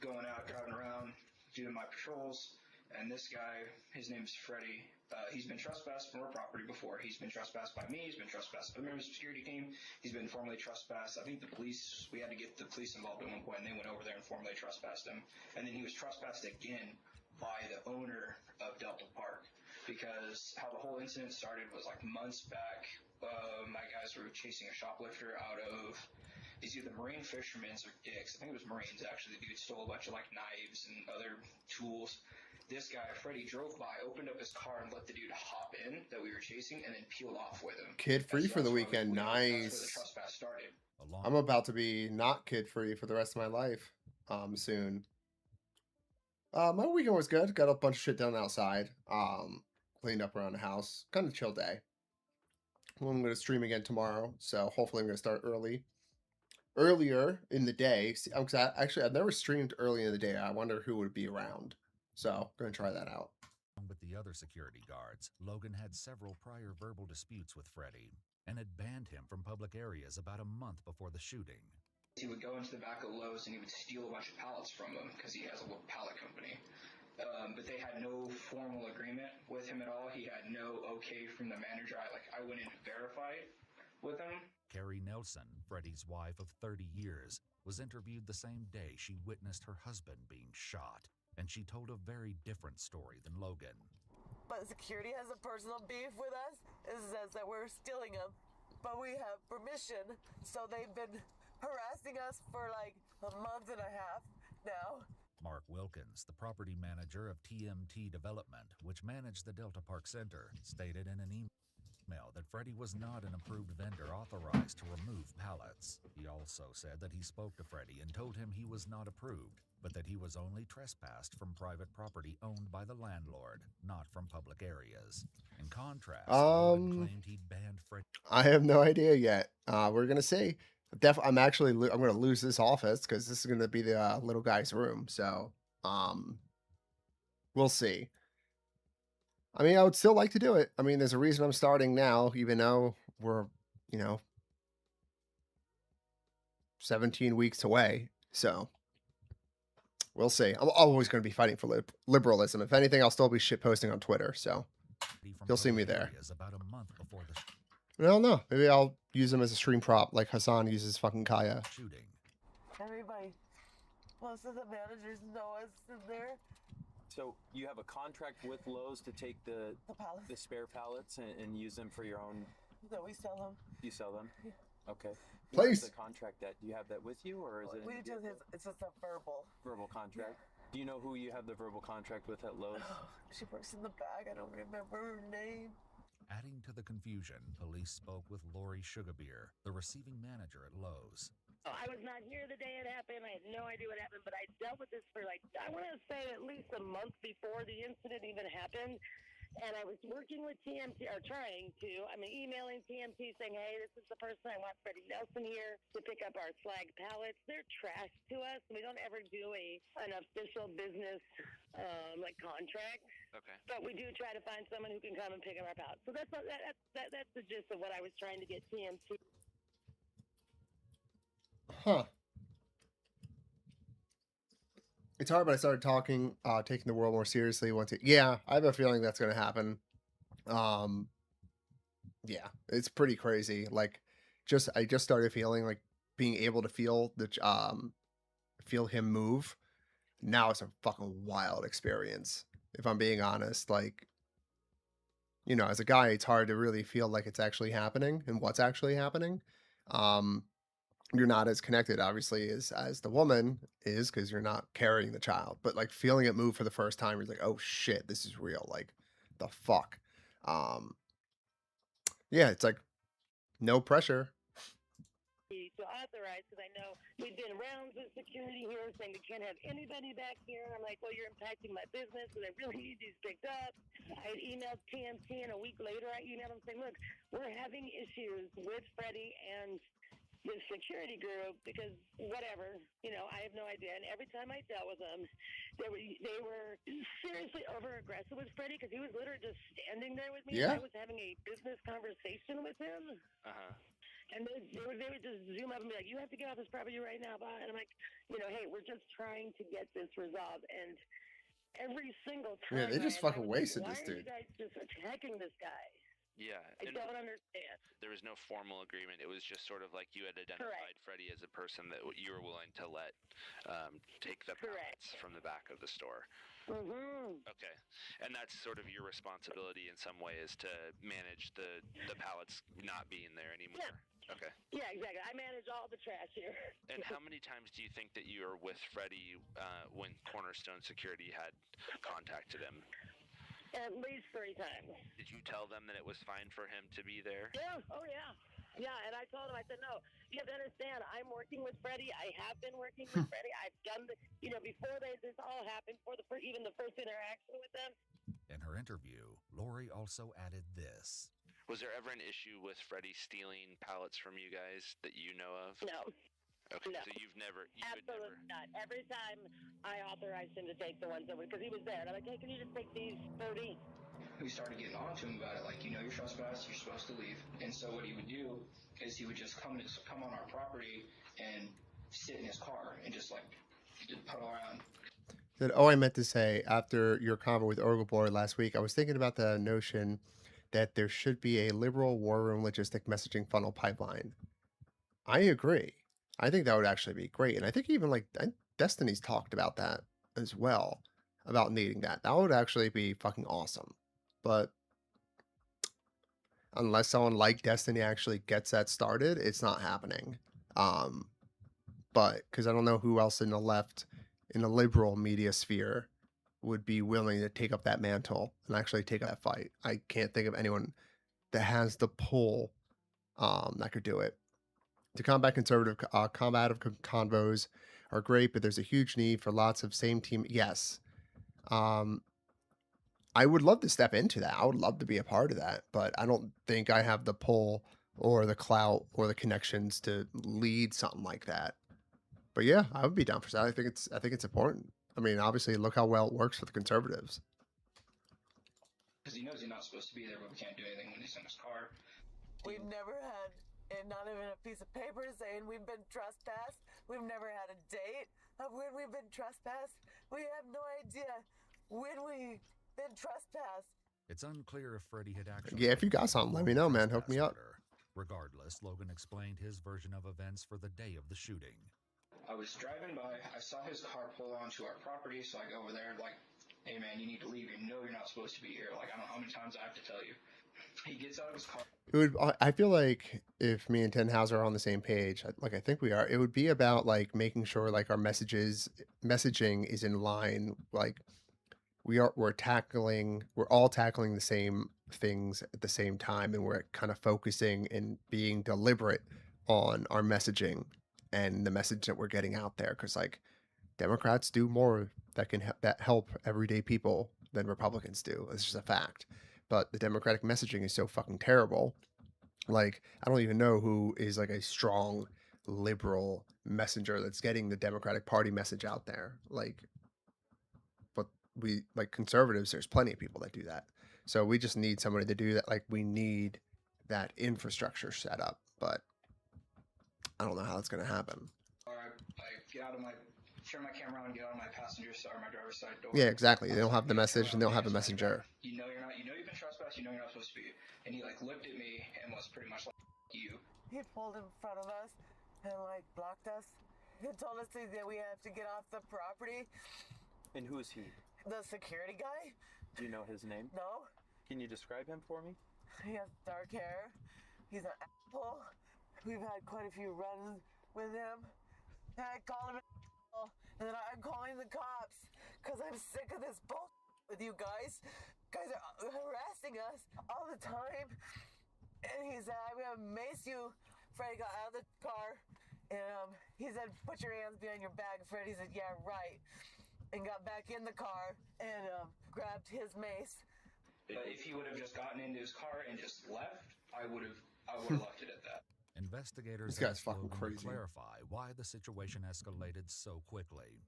going out driving around doing my patrols, and this guy, his name's Freddie. He's been trespassed from our property before. He's been trespassed by me. He's been trespassed by the member of the security team. He's been formally trespassed. I think we had to get the police involved at one point, and they went over there and formally trespassed him. And then he was trespassed again by the owner of Delta Park, because how the whole incident started was like months back. My guys were chasing a shoplifter out of these either marine fishermen or dicks. I think it was Marines, actually. The dude stole a bunch of like knives and other tools. This guy, Freddie, drove by, opened up his car, and let the dude hop in that we were chasing, and then peeled off with him. Kid free for the weekend. Nice. That's where the trespass started. I'm about to be not kid free for the rest of my life soon. My weekend was good. Got a bunch of shit done outside. Cleaned up around the house. Kind of chill day. Well, I'm going to stream again tomorrow, so hopefully I'm going to start earlier in the day. Actually, I've never streamed early in the day. I wonder who would be around. So, I'm going to try that out. With the other security guards, Logan had several prior verbal disputes with Freddie and had banned him from public areas about a month before the shooting. He would go into the back of Lowe's and he would steal a bunch of pallets from them because he has a little pallet company. But they had no formal agreement with him at all. He had no okay from the manager. I went in to verify it with him. Carrie Nelson, Freddie's wife of 30 years, was interviewed the same day she witnessed her husband being shot. And she told a very different story than Logan. But security has a personal beef with us. It says that we're stealing them, but we have permission. So they've been harassing us for like a month and a half now. Mark Wilkins, the property manager of TMT Development, which managed the Delta Park Center, stated in an email that Freddie was not an approved vendor authorized to remove pallets. He also said that he spoke to Freddie and told him he was not approved, but that he was only trespassed from private property owned by the landlord, not from public areas. In contrast, Logan claimed he'd banned Freddie. I have no idea yet. We're gonna see. I'm gonna lose this office because this is gonna be the little guy's room. So, we'll see. I mean, I would still like to do it. I mean, there's a reason I'm starting now, even though we're, 17 weeks away. So, we'll see. I'm always going to be fighting for liberalism. If anything, I'll still be shitposting on Twitter. So, you'll see me there. About a month before the I don't know. Maybe I'll use him as a stream prop like Hassan uses fucking Kaya. Shooting. Everybody, most of the managers know us in there. So you have a contract with Lowe's to take the spare pallets and use them for your own. No, we sell them. You sell them. Yeah. Okay. Please. The contract that do you have that with you, or is it? It's just a verbal contract. Yeah. Do you know who you have the verbal contract with at Lowe's? She works in the back. I don't remember her name. Adding to the confusion, police spoke with Lori Sugarbeer, the receiving manager at Lowe's. I was not here the day it happened. I had no idea what happened, but I dealt with this for like, I want to say at least a month before the incident even happened. And I was working with TMT, or trying to, emailing TMT saying, hey, this is the person I want Freddie Nelson here to pick up our slag pallets. They're trash to us. We don't ever do an official business contract. Okay. But we do try to find someone who can come and pick up our pallets. So that's the gist of what I was trying to get TMT. Huh. It's hard, but I started taking the world more seriously once yeah, I have a feeling that's going to happen. Yeah, it's pretty crazy. Like, I just started feeling like being able to feel him move. Now it's a fucking wild experience. If I'm being honest, like, as a guy, it's hard to really feel like it's actually happening and what's actually happening. You're not as connected, obviously, as the woman is, because you're not carrying the child. But like feeling it move for the first time, you're like, oh shit, this is real. Like, the fuck. Yeah, it's like no pressure. To authorize, because I know we've been rounds with security here saying we can't have anybody back here. I'm like, well, you're impacting my business, and I really need these picked up. I had emailed TMT, and a week later I emailed them saying, look, we're having issues with Freddie and the security group because whatever, I have no idea. And every time I dealt with them, they were seriously over aggressive with Freddie because he was literally just standing there with me. Yeah. I was having a business conversation with him. And they would just zoom up and be like, you have to get off this property right now, bye. And I'm like, hey, we're just trying to get this resolved. And every single time, Yeah, they just fucking wasted this dude. Why are you guys just attacking this guy? Yeah. I don't understand. There was no formal agreement. It was just sort of like you had identified Freddie as a person that you were willing to let take the pallets from the back of the store. Okay. And that's sort of your responsibility in some way, is to manage the pallets not being there anymore. Yeah. Okay. Yeah, exactly. I manage all the trash here. And how many times do you think that you were with Freddie when Cornerstone Security had contacted him? At least 3 times. Did you tell them that it was fine for him to be there? Yeah. Oh, yeah. Yeah, and I told him, I said, no, you have to understand, I'm working with Freddie. I have been working with Freddie. I've done before this all happened, even the first interaction with them. In her interview, Lori also added this. Was there ever an issue with Freddie stealing pallets from you guys that you know of? No. Okay, no. so Absolutely not. Every time I authorized him to take the ones over, because he was there, and I'm like, hey, can you just take these 30? We started getting on to him about it, like, you're trespassed, you're supposed to leave. And so what he would do is he would just come on our property and sit in his car and just puddle around. Said, I meant to say, after your convo with Orgelboard last week, I was thinking about the notion that there should be a liberal war room logistic messaging funnel pipeline. I agree. I think that would actually be great. And I think even Destiny's talked about that as well, about needing that. That would actually be fucking awesome. But unless someone like Destiny actually gets that started, it's not happening. But because I don't know who else in the liberal media sphere would be willing to take up that mantle and actually take up that fight. I can't think of anyone that has the pull that could do it. To combat combative convos are great, but there's a huge need for lots of same team. Yes. I would love to step into that. I would love to be a part of that, but I don't think I have the pull or the clout or the connections to lead something like that. But yeah, I would be down for that. I think it's important. I mean, obviously, look how well it works for the conservatives. Because he knows he's not supposed to be there, but we can't do anything when he's in his car. We've never had, and not even a piece of paper saying we've been trespassed. We've never had a date of when we've been trespassed. We have no idea when we've been trespassed. It's unclear if Freddie had actually... Yeah, if you got something, let me know, man. Hook me up. Regardless, Logan explained his version of events for the day of the shooting. I was driving by, I saw his car pull onto our property, so I go over there like, hey man, you need to leave. You know you're not supposed to be here. Like, I don't know how many times I have to tell you. He gets out of his car. I feel like if me and Tenhauser are on the same page, like I think we are, it would be about like making sure like our messaging is in line. Like we're all tackling the same things at the same time, and we're kind of focusing and being deliberate on our messaging and the message that we're getting out there. Because like Democrats do more that can that help everyday people than Republicans do. It's just a fact. But the Democratic messaging is so fucking terrible. Like, I don't even know who is like a strong liberal messenger that's getting the Democratic Party message out there. Like, but we like conservatives, there's plenty of people that do that. So we just need somebody to do that. Like, we need that infrastructure set up, but I don't know how that's going to happen. Or I get out of my, turn my camera on, get out of my passenger side or my driver's side door. Yeah, exactly. They don't have the message and they don't have a messenger. You know you've been trespassed, you know you're not supposed to be. And he like looked at me and was pretty much like, you. He pulled in front of us and like blocked us. He told us that we have to get off the property. And who is he? The security guy. Do you know his name? No. Can you describe him for me? He has dark hair. He's an asshole. We've had quite a few runs with him. And I call him an asshole. And then I'm calling the cops because I'm sick of this bullshit with you guys. Guys are harassing us all the time. And he said, I'm going to mace you. Freddie got out of the car. And he said, put your hands behind your back. Freddie said, yeah, right. And got back in the car and grabbed his mace. If he would have just gotten into his car and just left, I would have left it at that. Investigators This guy's asked fucking Logan crazy. to clarify why the situation escalated so quickly.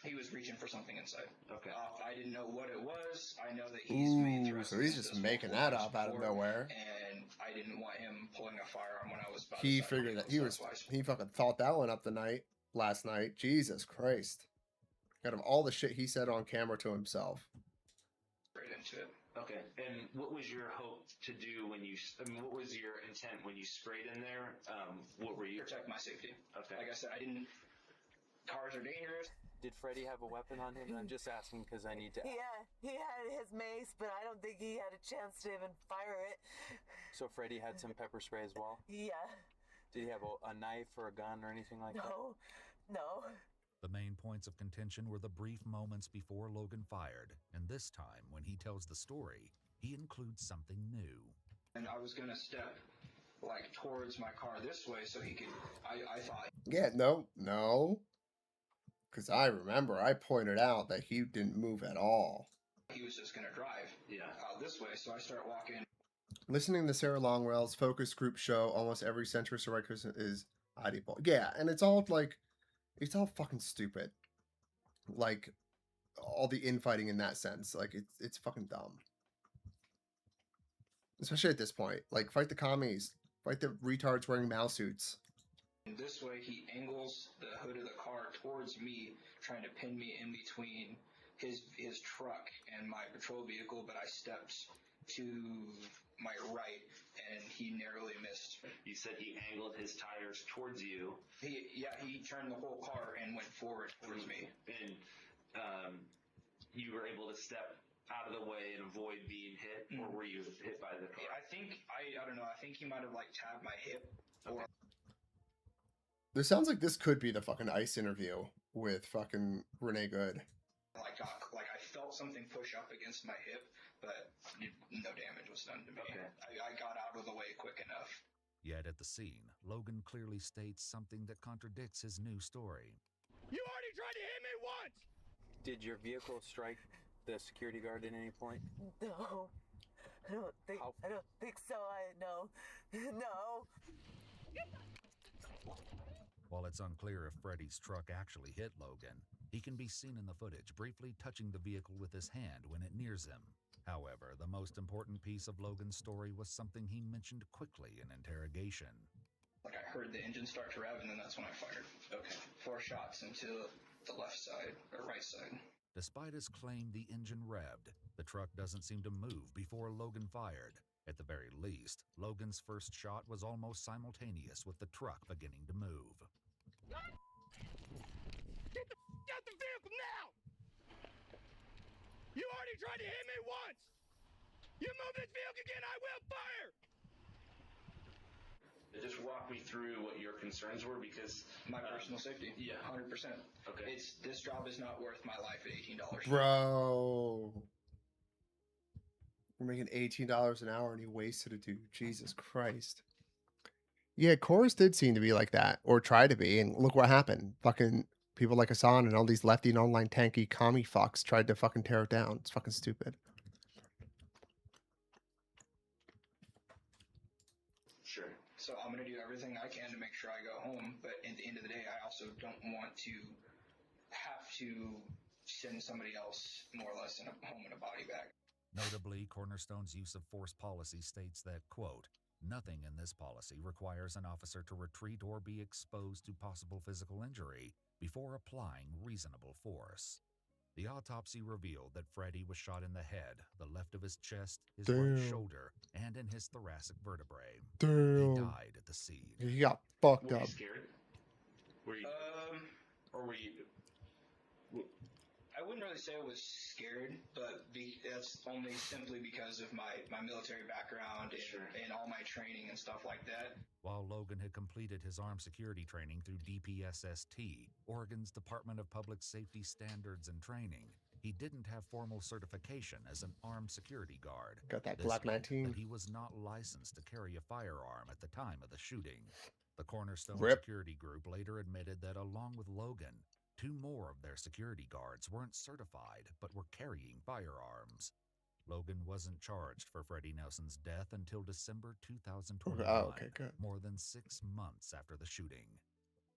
He was reaching for something inside. Okay. I didn't know what it was. I know that he's made threats. So he's just making that up out of nowhere. And I didn't want him pulling a firearm when I was about He to start figured that running, he fucking thought that one up last night. Jesus Christ. Out of all the shit he said on camera to himself. Straight into it. Okay. And what was your hope to do when you, what was your intent when you sprayed in there? What were you? Protect my safety. Okay. Like I said, cars are dangerous. Did Freddie have a weapon on him? I'm just asking because I need to. Yeah, he had his mace, but I don't think he had a chance to even fire it. So Freddie had some pepper spray as well? Yeah. Did he have a knife or a gun or anything like that? No. The main points of contention were the brief moments before Logan fired, and this time, when he tells the story, he includes something new. And I was gonna step like towards my car this way so he could. I thought. Yeah, no. Because I remember I pointed out that he didn't move at all. He was just gonna drive. Out this way, so I start walking. Listening to Sarah Longwell's focus group show, almost every centrist or right person is audible. Yeah, and it's all like, it's all fucking stupid. Like, all the infighting in that sense. Like, it's fucking dumb. Especially at this point. Like, fight the commies. Fight the retards wearing mouse suits. And this way, he angles the hood of the car towards me, trying to pin me in between his truck and my patrol vehicle, but I stepped to my right, and he narrowly missed. You said he angled his tires towards you. He turned the whole car and went forward towards me. And you were able to step out of the way and avoid being hit, or were you hit by the car? I think, I don't know, I think he might have like tabbed my hip. Or This sounds like this could be the fucking ICE interview with fucking Renee Good. like I felt something push up against my hip, but no damage was done to me. Okay. I got out of the way quick enough. Yet at the scene, Logan clearly states something that contradicts his new story. You already tried to hit me once! Did your vehicle strike the security guard at any point? No. I don't think so. No. While it's unclear if Freddie's truck actually hit Logan, he can be seen in the footage briefly touching the vehicle with his hand when it nears him. However, the most important piece of Logan's story was something he mentioned quickly in interrogation. Like I heard the engine start to rev, and then that's when I fired. Okay. 4 shots into the left side, or right side. Despite his claim the engine revved, the truck doesn't seem to move before Logan fired. At the very least, Logan's first shot was almost simultaneous with the truck beginning to move. Get the out the vehicle now! You already tried to hit me once! You move this vehicle again, I will fire! Just walk me through what your concerns were, because my personal safety. Yeah, 100%. Okay. This job is not worth my life at $18. Bro. We're making $18 an hour and he wasted it, dude. Jesus Christ. Yeah, chorus did seem to be like that, or try to be, and look what happened. Fucking people like Hassan and all these lefty and online tanky commie fucks tried to fucking tear it down. It's fucking stupid. Sure. So I'm gonna do everything I can to make sure I go home, but at the end of the day, I also don't want to have to send somebody else more or less home in a body bag. Notably, Cornerstone's use of force policy states that, quote, nothing in this policy requires an officer to retreat or be exposed to possible physical injury before applying reasonable force. The autopsy revealed that Freddie was shot in the head, the left of his chest, his right shoulder, and in his thoracic vertebrae. Damn. He died at the scene. He got fucked Were up. you scared? Were you? Or were you? I wouldn't really say I was scared, but that's only simply because of my military background and all my training and stuff like that. While Logan had completed his armed security training through DPSST, Oregon's Department of Public Safety Standards and Training, he didn't have formal certification as an armed security guard. Got that This Glock meant 19. that he was not licensed to carry a firearm at the time of the shooting. The Cornerstone Rip. Security Group later admitted that along with Logan, 2 more of their security guards weren't certified but were carrying firearms. Logan wasn't charged for Freddie Nelson's death until December 2021, okay, good. more than 6 months after the shooting.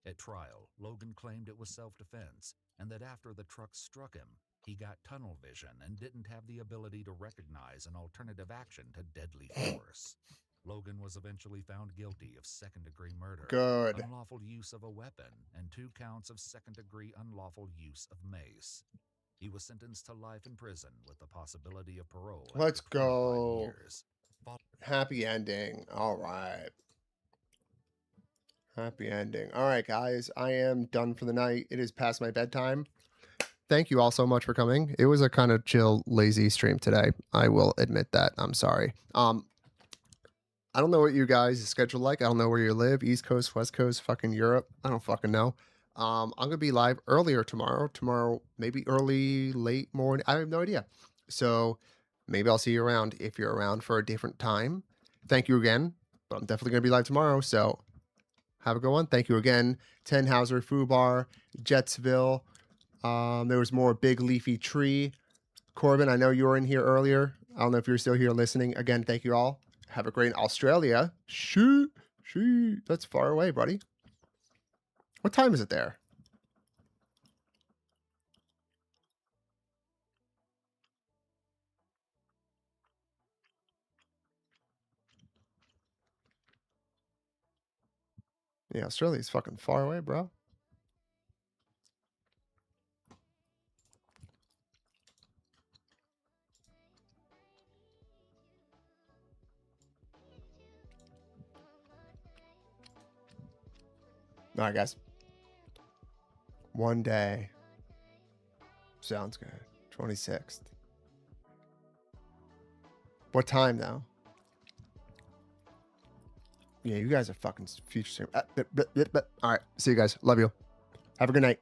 At trial, Logan claimed it was self-defense and that after the truck struck him, he got tunnel vision and didn't have the ability to recognize an alternative action to deadly force. Logan was eventually found guilty of second-degree murder, Good. unlawful use of a weapon, and 2 counts of second-degree unlawful use of mace. He was sentenced to life in prison with the possibility of parole. Let's after 25 go. years. Happy ending. All right. Happy ending. All right, guys. I am done for the night. It is past my bedtime. Thank you all so much for coming. It was a kind of chill, lazy stream today. I will admit that. I'm sorry. I don't know what you guys' schedule like. I don't know where you live. East Coast, West Coast, fucking Europe. I don't fucking know. I'm going to be live earlier tomorrow. Tomorrow, maybe early, late morning. I have no idea. So maybe I'll see you around if you're around for a different time. Thank you again. But I'm definitely going to be live tomorrow. So have a good one. Thank you again. Tenhauser, Fubar, Jetsville. There was more Big Leafy Tree. Corbin, I know you were in here earlier. I don't know if you're still here listening. Again, thank you all. Have a great Australia. Shoot. That's far away, buddy. What time is it there? Yeah, Australia's fucking far away, bro. All right, guys. One day. Sounds good. 26th. What time now? Yeah, you guys are fucking future stream. All right. See you guys. Love you. Have a good night.